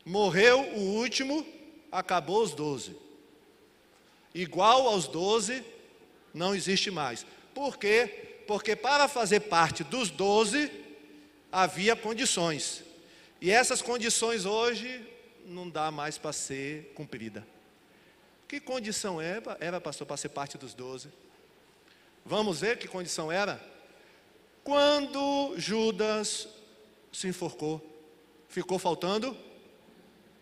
Morreu o último, acabou os 12. Igual aos 12, não existe mais. Por quê? Porque para fazer parte dos 12, havia condições. E essas condições hoje não dá mais para ser cumprida. Que condição era, pastor, para ser parte dos 12? Vamos ver que condição era? Quando Judas se enforcou, ficou faltando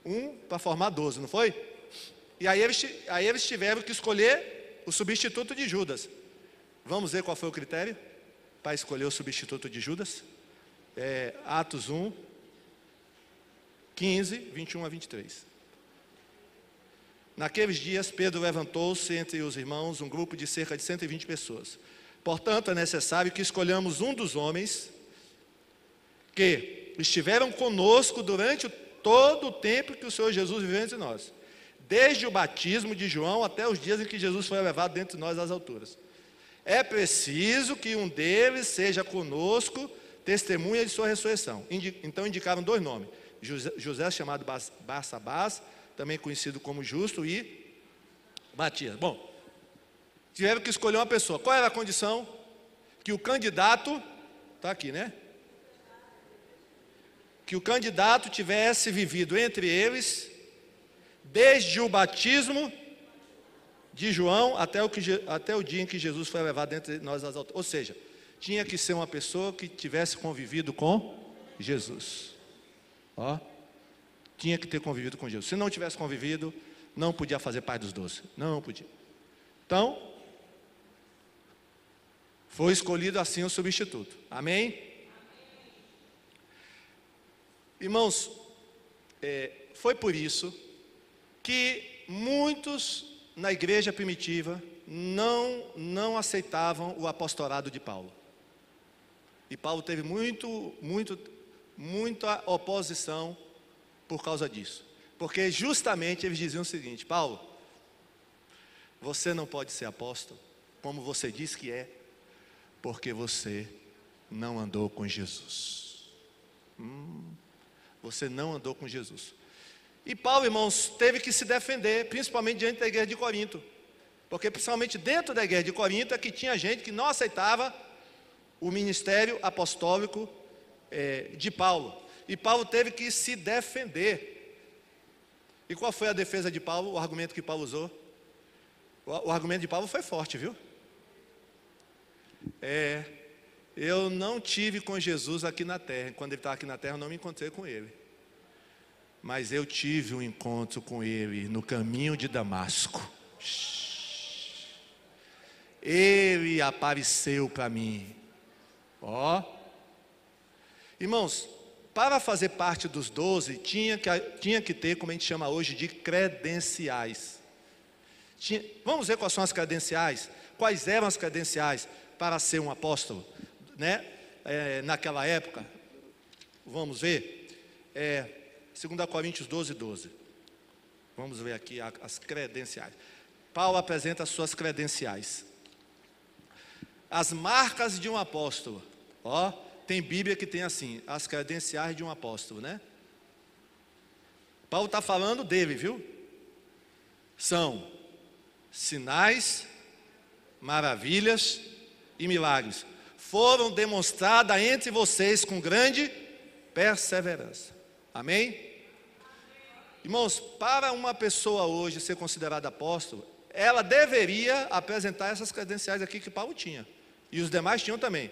um para formar 12, não foi? E aí eles tiveram que escolher o substituto de Judas. Vamos ver qual foi o critério para escolher o substituto de Judas? Atos 1, 15, 21 a 23. Naqueles dias, Pedro levantou-se entre os irmãos, um grupo de cerca de 120 pessoas. Portanto, é necessário que escolhamos um dos homens que estiveram conosco durante todo o tempo que o Senhor Jesus viveu entre nós, desde o batismo de João até os dias em que Jesus foi levado dentre nós às alturas. É preciso que um deles seja conosco, testemunha de sua ressurreição. Então indicaram 2 nomes, José chamado Barsabás, também conhecido como Justo, e Matias. Bom, tiveram que escolher uma pessoa. Qual era a condição? Que o candidato, está aqui, né? Que o candidato tivesse vivido entre eles, desde o batismo de João até o dia em que Jesus foi levado entre nós às alturas. Ou seja, tinha que ser uma pessoa que tivesse convivido com Jesus. Tinha que ter convivido com Jesus. Se não tivesse convivido, não podia fazer parte dos 12. Não podia. Então, foi escolhido assim o substituto. Amém? Irmãos, foi por isso que muitos na igreja primitiva não aceitavam o apostolado de Paulo. E Paulo teve muita oposição por causa disso. Porque justamente eles diziam o seguinte: Paulo, você não pode ser apóstolo, como você diz que é, porque você não andou com Jesus. Você não andou com Jesus. E Paulo, irmãos, teve que se defender, principalmente diante da igreja de Corinto. Porque principalmente dentro da igreja de Corinto é que tinha gente que não aceitava o ministério apostólico de Paulo. E Paulo teve que se defender. E qual foi a defesa de Paulo? O argumento que Paulo usou? O argumento de Paulo foi forte, viu? Eu não tive com Jesus aqui na terra. Quando ele estava aqui na terra, eu não me encontrei com ele. Mas eu tive um encontro com ele no caminho de Damasco. Ele apareceu para mim. Irmãos, para fazer parte dos 12, tinha que ter, como a gente chama hoje, de credenciais. Vamos ver quais são as credenciais? Quais eram as credenciais para ser um apóstolo, né? Naquela época, vamos ver, 2 Coríntios 12, 12. Vamos ver aqui as credenciais. Paulo apresenta as suas credenciais. As marcas de um apóstolo. Ó, tem Bíblia que tem assim, as credenciais de um apóstolo, né? Paulo está falando dele, viu? São sinais, maravilhas e milagres. Foram demonstradas entre vocês com grande perseverança. Amém? Irmãos, para uma pessoa hoje ser considerada apóstolo, ela deveria apresentar essas credenciais aqui que Paulo tinha. E os demais tinham também.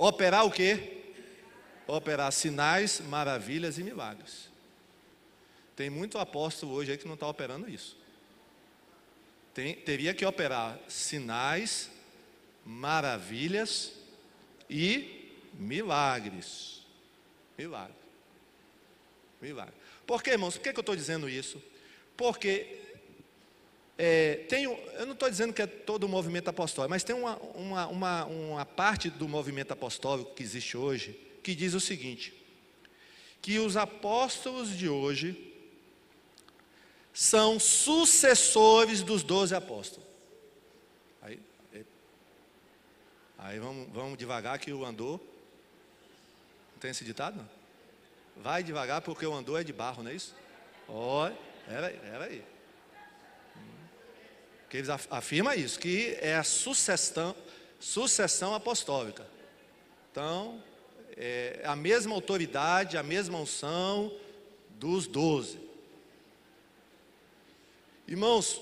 Operar o quê? Operar sinais, maravilhas e milagres. Tem muito apóstolo hoje aí que não está operando isso. Teria que operar sinais, maravilhas e milagres. Milagre. Por que, irmãos? Por que eu estou dizendo isso? Porque eu não estou dizendo que é todo o movimento apostólico, mas tem uma parte do movimento apostólico que existe hoje, que diz o seguinte, que os apóstolos de hoje são sucessores dos 12 apóstolos. Aí vamos devagar que o andor, não tem esse ditado não? Vai devagar porque o andor é de barro, não é isso? Olha, era aí. Que eles afirmam isso, que é a sucessão apostólica. Então, é a mesma autoridade, a mesma unção dos 12. Irmãos,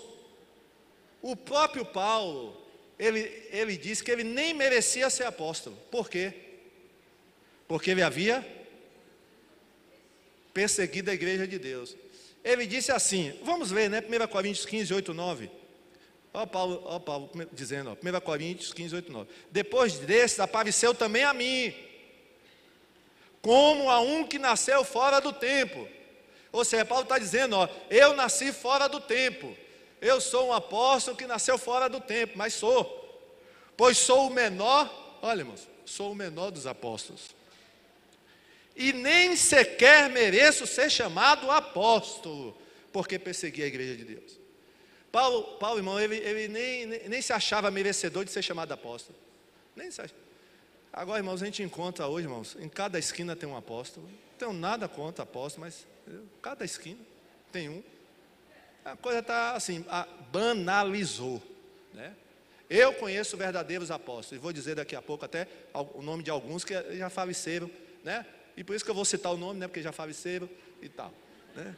o próprio Paulo, ele disse que ele nem merecia ser apóstolo. Por quê? Porque ele havia perseguido a igreja de Deus. Ele disse assim, vamos ler, né? 1 Coríntios 15, 8, 9. Olha Paulo dizendo, 1 Coríntios 15, 8, 9. Depois desses apareceu também a mim, como a um que nasceu fora do tempo. Ou seja, Paulo está dizendo, eu nasci fora do tempo. Eu sou um apóstolo que nasceu fora do tempo, mas sou. Pois sou o menor, olha irmãos, sou o menor dos apóstolos. E nem sequer mereço ser chamado apóstolo, porque persegui a igreja de Deus. Paulo, irmão, ele nem se achava merecedor de ser chamado apóstolo. Nem se achava. Agora, irmãos, a gente encontra hoje, irmãos, em cada esquina tem um apóstolo. Não tenho nada contra apóstolo, mas cada esquina tem um. A coisa está assim, banalizou, né? Eu conheço verdadeiros apóstolos, e vou dizer daqui a pouco até o nome de alguns que já faleceram, né? E por isso que eu vou citar o nome, né? Porque já faleceram e tal, né?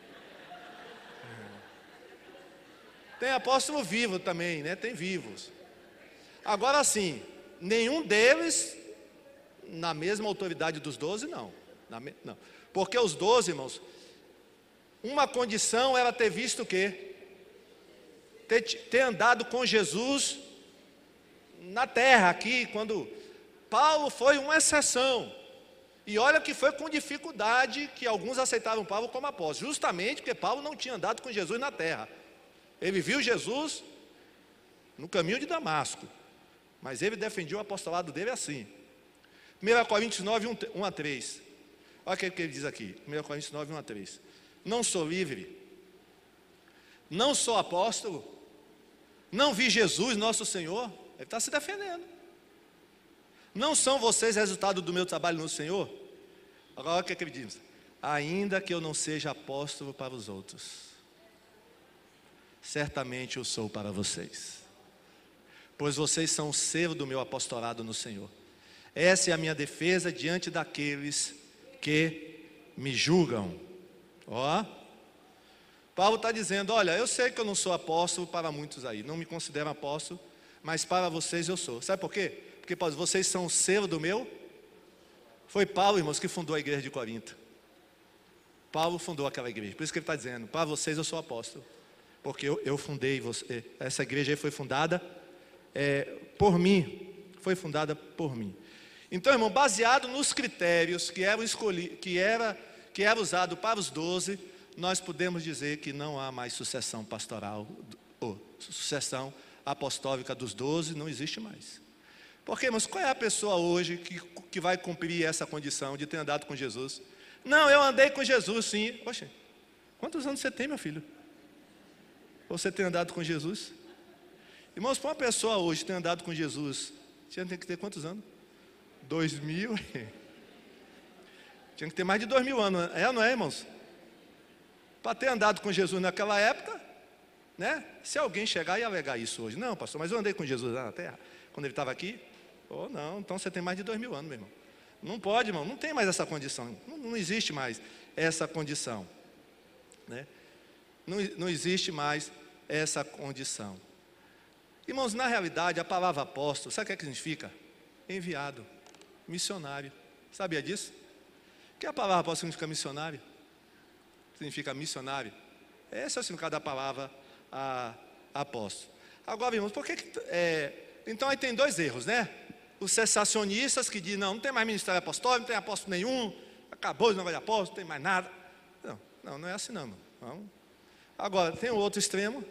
Tem apóstolo vivo também, né? Tem vivos. Agora sim, nenhum deles na mesma autoridade dos 12, não. Não. Porque os 12, irmãos, uma condição era ter visto o quê? Ter andado com Jesus na terra aqui, quando Paulo foi uma exceção. E olha que foi com dificuldade que alguns aceitaram Paulo como apóstolo, justamente porque Paulo não tinha andado com Jesus na terra. Ele viu Jesus no caminho de Damasco, mas ele defendia o apostolado dele assim. 1 Coríntios 9, 1 a 3. Olha o que ele diz aqui, 1 Coríntios 9, 1 a 3. Não sou livre, não sou apóstolo, não vi Jesus, nosso Senhor. Ele está se defendendo. Não são vocês resultado do meu trabalho no Senhor? Agora olha o que ele diz. Ainda que eu não seja apóstolo para os outros, certamente eu sou para vocês, pois vocês são o selo do meu apostolado no Senhor. Essa é a minha defesa diante daqueles que me julgam. Ó, Paulo está dizendo, olha, eu sei que eu não sou apóstolo para muitos aí, não me considero apóstolo, mas para vocês eu sou. Sabe por quê? Porque vocês são o selo do meu. Foi Paulo, irmãos, que fundou a igreja de Corinto. Paulo fundou aquela igreja, por isso que ele está dizendo, para vocês eu sou apóstolo, porque eu fundei você. Essa igreja aí foi fundada por mim, foi fundada por mim. Então, irmão, baseado nos critérios que era usado para os 12, nós podemos dizer que não há mais sucessão pastoral, ou sucessão apostólica dos 12, não existe mais. Porque, irmãos, qual é a pessoa hoje que vai cumprir essa condição de ter andado com Jesus? Não, eu andei com Jesus, sim. Poxa, quantos anos você tem, meu filho? Você tem andado com Jesus? Irmãos, para uma pessoa hoje ter andado com Jesus, tinha que ter quantos anos? 2000? Tinha que ter mais de 2000 anos, não é, irmãos? Para ter andado com Jesus naquela época, né? Se alguém chegar e alegar isso hoje, não, pastor, mas eu andei com Jesus lá na terra, quando ele estava aqui, não, então você tem mais de 2000 anos, meu irmão. Não pode, irmão, não tem mais essa condição, não existe mais essa condição, né? Não existe mais essa condição. Irmãos, na realidade, a palavra apóstolo, sabe o que significa? Enviado, missionário. Sabia disso? O que a palavra apóstolo significa missionário? Significa missionário. Esse é o significado da palavra apóstolo. Agora, irmãos, por que então aí tem dois erros, né? Os cessacionistas que dizem, não tem mais ministério apostólico, não tem apóstolo nenhum, acabou o negócio de apóstolo, não tem mais nada. Não é assim não, irmão. Agora, tem o outro extremo,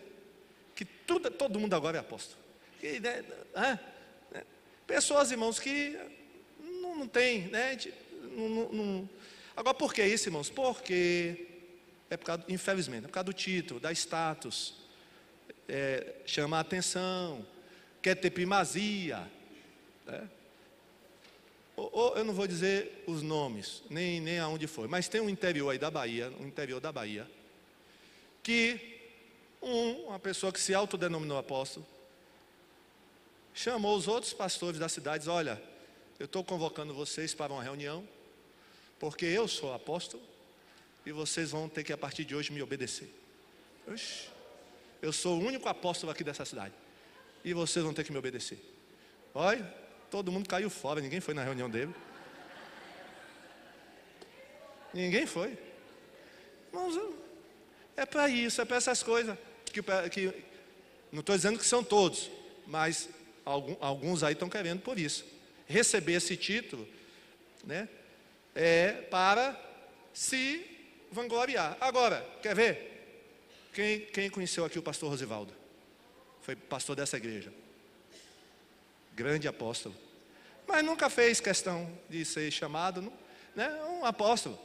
que todo mundo agora é apóstolo. Pessoas, irmãos, que não tem, né? Agora, por que isso, irmãos? Porque infelizmente, é por causa do título, da status, chama a atenção, quer ter primazia, né? Eu não vou dizer os nomes, nem aonde foi, mas tem um interior aí da Bahia, que uma pessoa que se autodenominou apóstolo, chamou os outros pastores da cidade e disse, olha, eu estou convocando vocês para uma reunião, porque eu sou apóstolo, e vocês vão ter que a partir de hoje me obedecer. Oxi, eu sou o único apóstolo aqui dessa cidade, e vocês vão ter que me obedecer. Olha, todo mundo caiu fora, ninguém foi na reunião dele. Ninguém foi. Irmãos, é para isso, é para essas coisas. Não estou dizendo que são todos, mas alguns aí estão querendo por isso. Receber esse título, né? Para se vangloriar. Agora, quer ver? Quem conheceu aqui o pastor Rosivaldo? Foi pastor dessa igreja. Grande apóstolo. Mas nunca fez questão de ser chamado, né? Um apóstolo.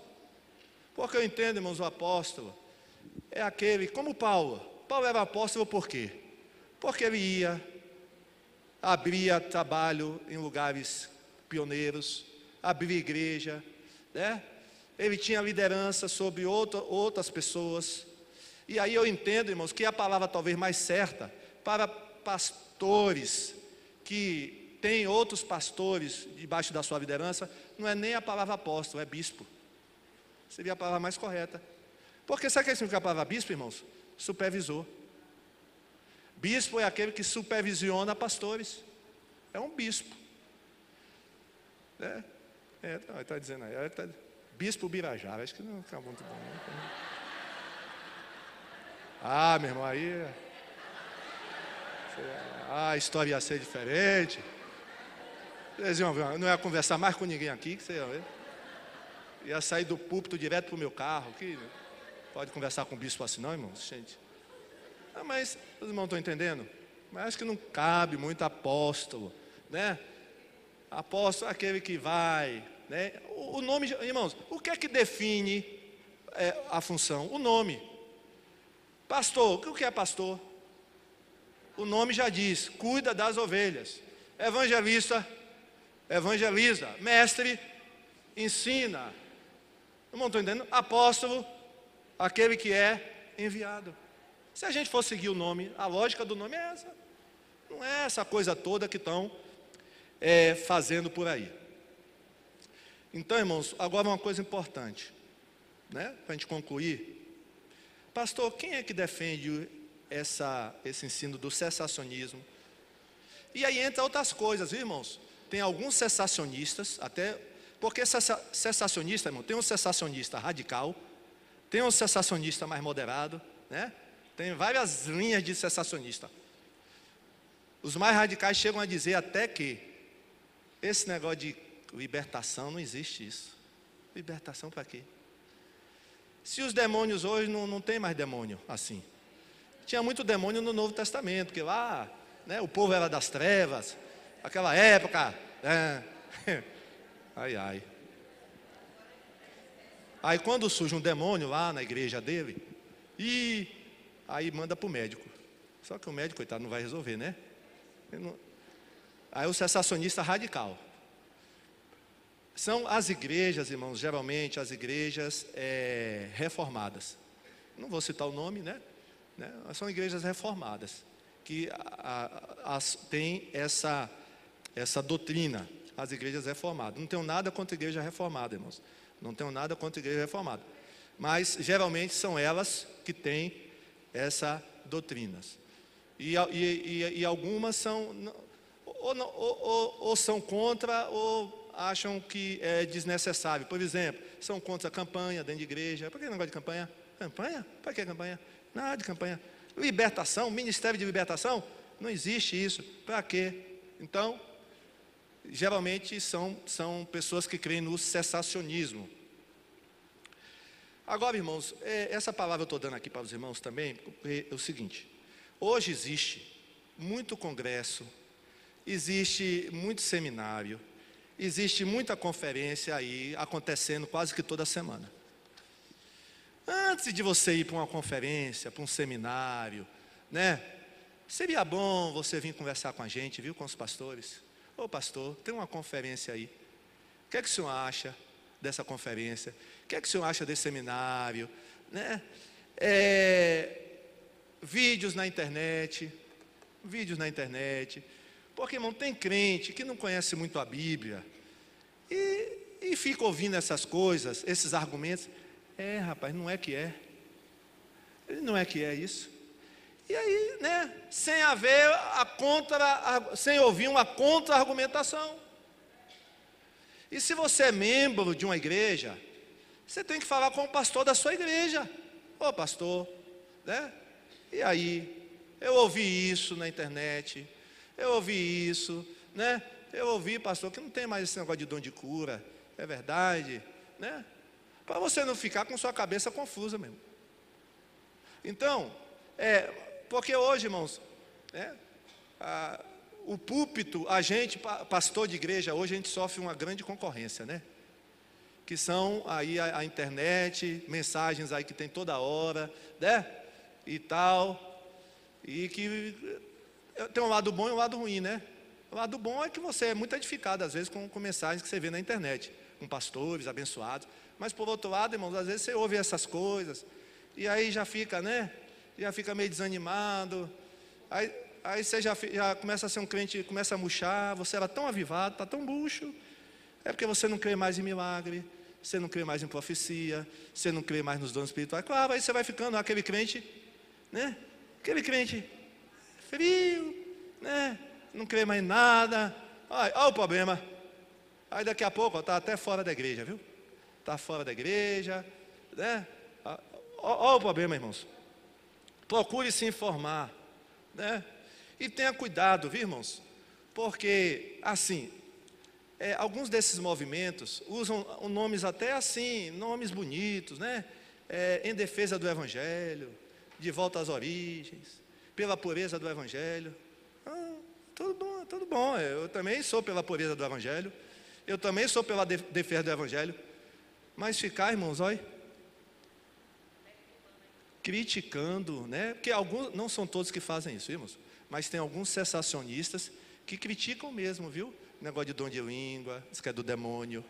Porque eu entendo, irmãos, o apóstolo é aquele, como Paulo. Paulo era apóstolo por quê? Porque ele abria trabalho em lugares pioneiros, abria igreja, né? Ele tinha liderança sobre outras pessoas. E aí eu entendo, irmãos, que a palavra talvez mais certa para pastores que têm outros pastores debaixo da sua liderança, não é nem a palavra apóstolo, é bispo. Seria a palavra mais correta. Porque sabe o que significa a palavra bispo, irmãos? Supervisor. Bispo é aquele que supervisiona pastores. É um bispo. Está dizendo aí. Bispo Birajara, acho que não fica muito bom. Né? Meu irmão, aí. A história ia ser diferente. Vocês iam ver, não ia conversar mais com ninguém aqui, que você ia ver. Ia sair do púlpito direto para o meu carro. Que pode conversar com o bispo assim, não, irmãos? Gente. Mas os irmãos estão entendendo? Mas acho que não cabe muito apóstolo, né? Apóstolo é aquele que vai, né? O nome, irmãos, o que é que define a função? O nome. Pastor, o que é pastor? O nome já diz, cuida das ovelhas. Evangelista, evangeliza. Mestre, ensina. Não estão entendendo? Apóstolo, aquele que é enviado. Se a gente for seguir o nome, a lógica do nome é essa. Não é essa coisa toda que estão fazendo por aí. Então, irmãos, agora uma coisa importante, né? Para a gente concluir. Pastor, quem é que defende esse ensino do cessacionismo? E aí entra outras coisas, viu, irmãos? Tem alguns cessacionistas, até porque cessacionista, irmão, tem um cessacionista radical, tem um cessacionista mais moderado, né? Tem várias linhas de cessacionista. Os mais radicais chegam a dizer até que esse negócio de libertação, não existe isso. Libertação para quê? Se os demônios hoje não tem mais demônio assim. Tinha muito demônio no Novo Testamento, porque lá, né, o povo era das trevas, aquela época, né? Ai, ai. Aí quando surge um demônio lá na igreja dele, e aí manda para o médico. Só que o médico, coitado, não vai resolver, né? Aí o cessacionista radical. São as igrejas, irmãos, geralmente as igrejas reformadas. Não vou citar o nome, né? São igrejas reformadas, que têm essa doutrina, as igrejas reformadas. Não tenho nada contra a igreja reformada, irmãos. Não tenho nada contra a igreja reformada. Mas, geralmente, são elas que têm essas doutrinas. E algumas são, ou são contra, ou acham que é desnecessário. Por exemplo, são contra a campanha dentro de igreja. Por que não gosta de campanha? Campanha? Para que campanha? Nada de campanha. Libertação, ministério de libertação? Não existe isso. Para quê? Então, geralmente são pessoas que creem no cessacionismo. Agora, irmãos, essa palavra eu estou dando aqui para os irmãos também, porque é o seguinte: hoje existe muito congresso, existe muito seminário, existe muita conferência aí acontecendo quase que toda semana. Antes de você ir para uma conferência, para um seminário, né? Seria bom você vir conversar com a gente, viu, com os pastores. Ô pastor, tem uma conferência aí. O que é que o senhor acha dessa conferência? O que é que o senhor acha desse seminário? Né? Vídeos na internet. Porque, irmão, tem crente que não conhece muito a Bíblia e fica ouvindo essas coisas, esses argumentos. Rapaz, não é que é. Não é que é isso. E aí, né, sem ouvir uma contra-argumentação. E se você é membro de uma igreja, você tem que falar com o pastor da sua igreja. Ô pastor, né? E aí, eu ouvi isso na internet, eu ouvi isso, né? Eu ouvi, pastor, que não tem mais esse negócio de dom de cura, é verdade, né? Para você não ficar com sua cabeça confusa mesmo. Então, porque hoje, irmãos, o púlpito, a gente, pastor de igreja, hoje a gente sofre uma grande concorrência, né? Que são aí a internet, mensagens aí que tem toda hora, né? E tal, e que tem um lado bom e um lado ruim, né? O lado bom é que você é muito edificado, às vezes, com mensagens que você vê na internet, com pastores abençoados. Mas, por outro lado, irmãos, às vezes você ouve essas coisas, e aí já fica, né? Já fica meio desanimado. Aí você já começa a ser um crente, começa a murchar. Você era tão avivado, está tão bucho. É porque você não crê mais em milagre, você não crê mais em profecia, você não crê mais nos dons espirituais. Claro, aí você vai ficando aquele crente, né? Aquele crente frio, né? Não crê mais em nada. Olha o problema. Aí daqui a pouco está até fora da igreja, viu? Está fora da igreja, né? Olha o problema, irmãos. Procure se informar, né? E tenha cuidado, viu, irmãos? Porque, assim, alguns desses movimentos usam nomes até assim, nomes bonitos, né? Em defesa do Evangelho, de volta às origens, pela pureza do Evangelho. Tudo bom. Eu também sou pela pureza do Evangelho. Eu também sou pela defesa do Evangelho. Mas ficar, irmãos, olha, criticando, né? Porque alguns, não são todos que fazem isso, irmãos, mas tem alguns cessacionistas que criticam mesmo, viu? Negócio de dom de língua, diz que é do demônio,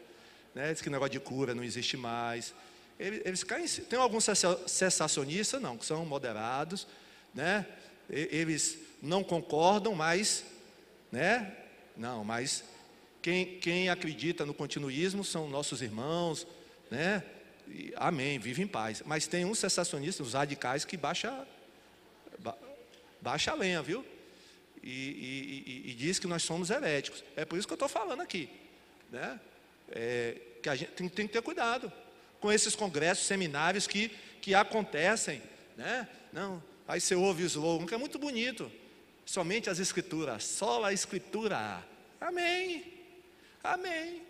né? Diz que negócio de cura não existe mais. Eles caem, tem alguns cessacionistas, não, que são moderados, né? Eles não concordam, mas, né? Não, mas quem acredita no continuismo são nossos irmãos, né? Amém, vive em paz. Mas tem uns cessacionistas, os radicais, que baixa a lenha, viu? E diz que nós somos heréticos. É por isso que eu estou falando aqui, né? Que a gente tem que ter cuidado com esses congressos, seminários que acontecem, né? Não, aí você ouve o slogan, que é muito bonito. Somente as escrituras, só a escritura. Amém. Amém.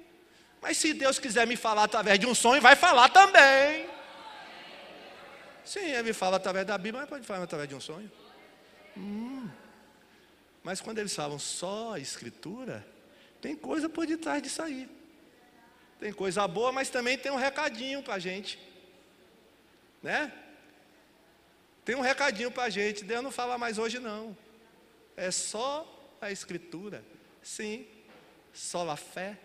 Mas se Deus quiser me falar através de um sonho, vai falar também. Sim, Ele me fala através da Bíblia, mas pode falar através de um sonho. Mas quando eles falam só a Escritura, tem coisa por detrás disso aí. Tem coisa boa, mas também tem um recadinho para a gente. Né? Tem um recadinho para a gente. Deus não fala mais hoje não. É só a Escritura. Sim, só a fé,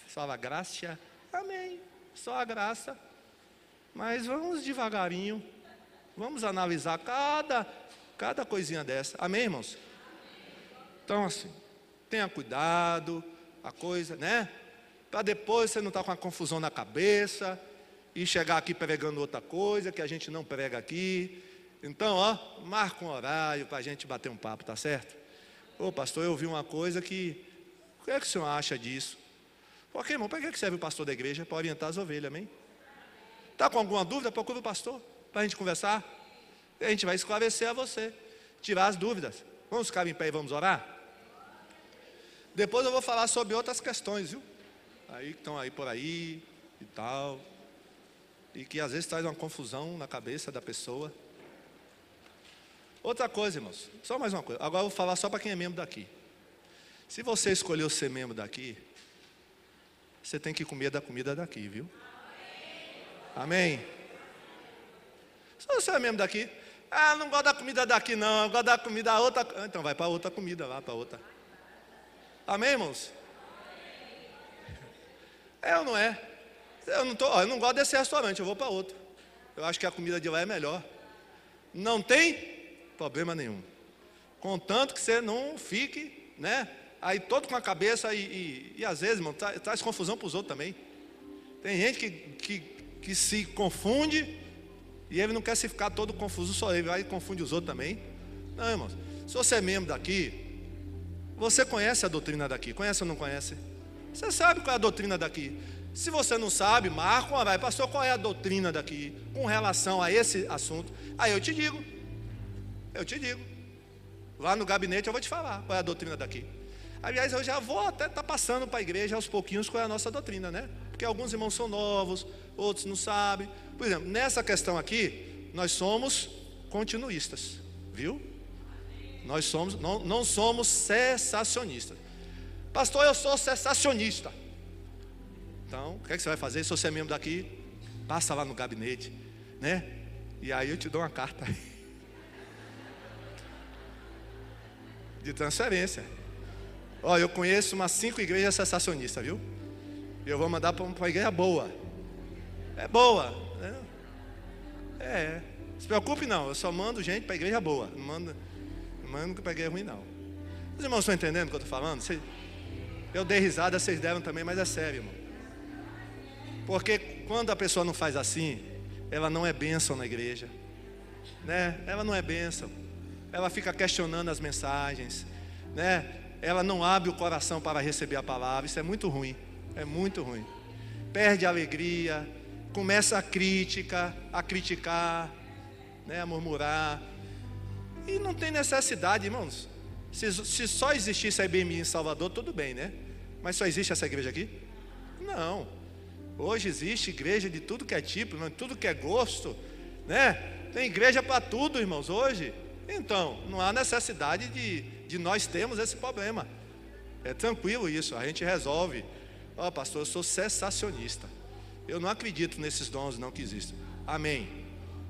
só a graça. Amém, só a graça. Mas vamos devagarinho. Vamos analisar cada coisinha dessa. Amém, irmãos? Então assim, tenha cuidado, a coisa, né? Para depois você não estar com a confusão na cabeça e chegar aqui pregando outra coisa que a gente não prega aqui. Então, marca um horário para a gente bater um papo, tá certo? Ô pastor, eu ouvi uma coisa que... O que é que o senhor acha disso? Ok, irmão, para que serve o pastor da igreja? Para orientar as ovelhas, amém? Está com alguma dúvida? Procura o pastor para a gente conversar. E a gente vai esclarecer a você, tirar as dúvidas. Vamos ficar em pé e vamos orar? Depois eu vou falar sobre outras questões, viu? Aí que estão aí por aí e tal. E que às vezes traz uma confusão na cabeça da pessoa. Outra coisa, irmãos, só mais uma coisa. Agora eu vou falar só para quem é membro daqui. Se você escolheu ser membro daqui, você tem que comer da comida daqui, viu? Amém? Se você é membro daqui, não gosto da comida daqui não, eu gosto da comida da outra. Então vai para outra comida lá, para outra. Amém, irmãos? É ou não é? Eu não gosto desse restaurante, eu vou para outro. Eu acho que a comida de lá é melhor. Não tem problema nenhum. Contanto que você não fique, né? Aí todo com a cabeça e às vezes, irmão, traz confusão para os outros também. Tem gente que se confunde e ele não quer se ficar todo confuso só ele, vai e confunde os outros também. Não, irmãos, se você é membro daqui, você conhece a doutrina daqui, conhece ou não conhece? Você sabe qual é a doutrina daqui. Se você não sabe, marca uma vai, pastor, qual é a doutrina daqui com relação a esse assunto? Aí eu te digo. Lá no gabinete eu vou te falar qual é a doutrina daqui. Aliás, eu já vou até estar passando para a igreja aos pouquinhos qual é a nossa doutrina, né? Porque alguns irmãos são novos, outros não sabem. Por exemplo, nessa questão aqui, nós somos continuistas, viu? Nós somos, não somos cessacionistas. Pastor, eu sou cessacionista. Então, o que é que você vai fazer? Se você é membro daqui, passa lá no gabinete, né? E aí eu te dou uma carta de transferência. Ó, eu conheço umas 5 igrejas cessacionistas, viu? E eu vou mandar para uma igreja boa. É boa, né? Se preocupe não, eu só mando gente para a igreja boa. Não mando para a igreja ruim não. Os irmãos estão entendendo o que eu estou falando? Eu dei risada, vocês deram também, mas é sério, irmão. Porque quando a pessoa não faz assim, ela não é bênção na igreja, né? Ela não é bênção. Ela fica questionando as mensagens, né? Ela não abre o coração para receber a palavra. Isso é muito ruim, perde a alegria, começa a criticar, né? A murmurar. E não tem necessidade, irmãos. Se só existisse a IBMI em Salvador, tudo bem, né? Mas só existe essa igreja aqui? Não. Hoje existe igreja de tudo que é tipo, de tudo que é gosto, né? Tem igreja para tudo, irmãos, hoje. Então, não há necessidade de nós termos esse problema. É tranquilo isso, a gente resolve. Ó, pastor, eu sou cessacionista. Eu não acredito nesses dons não que existem. Amém.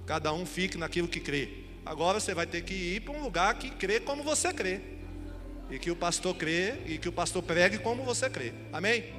Cada um fique naquilo que crê. Agora você vai ter que ir para um lugar que crê como você crê. E que o pastor crê, e que o pastor pregue como você crê. Amém?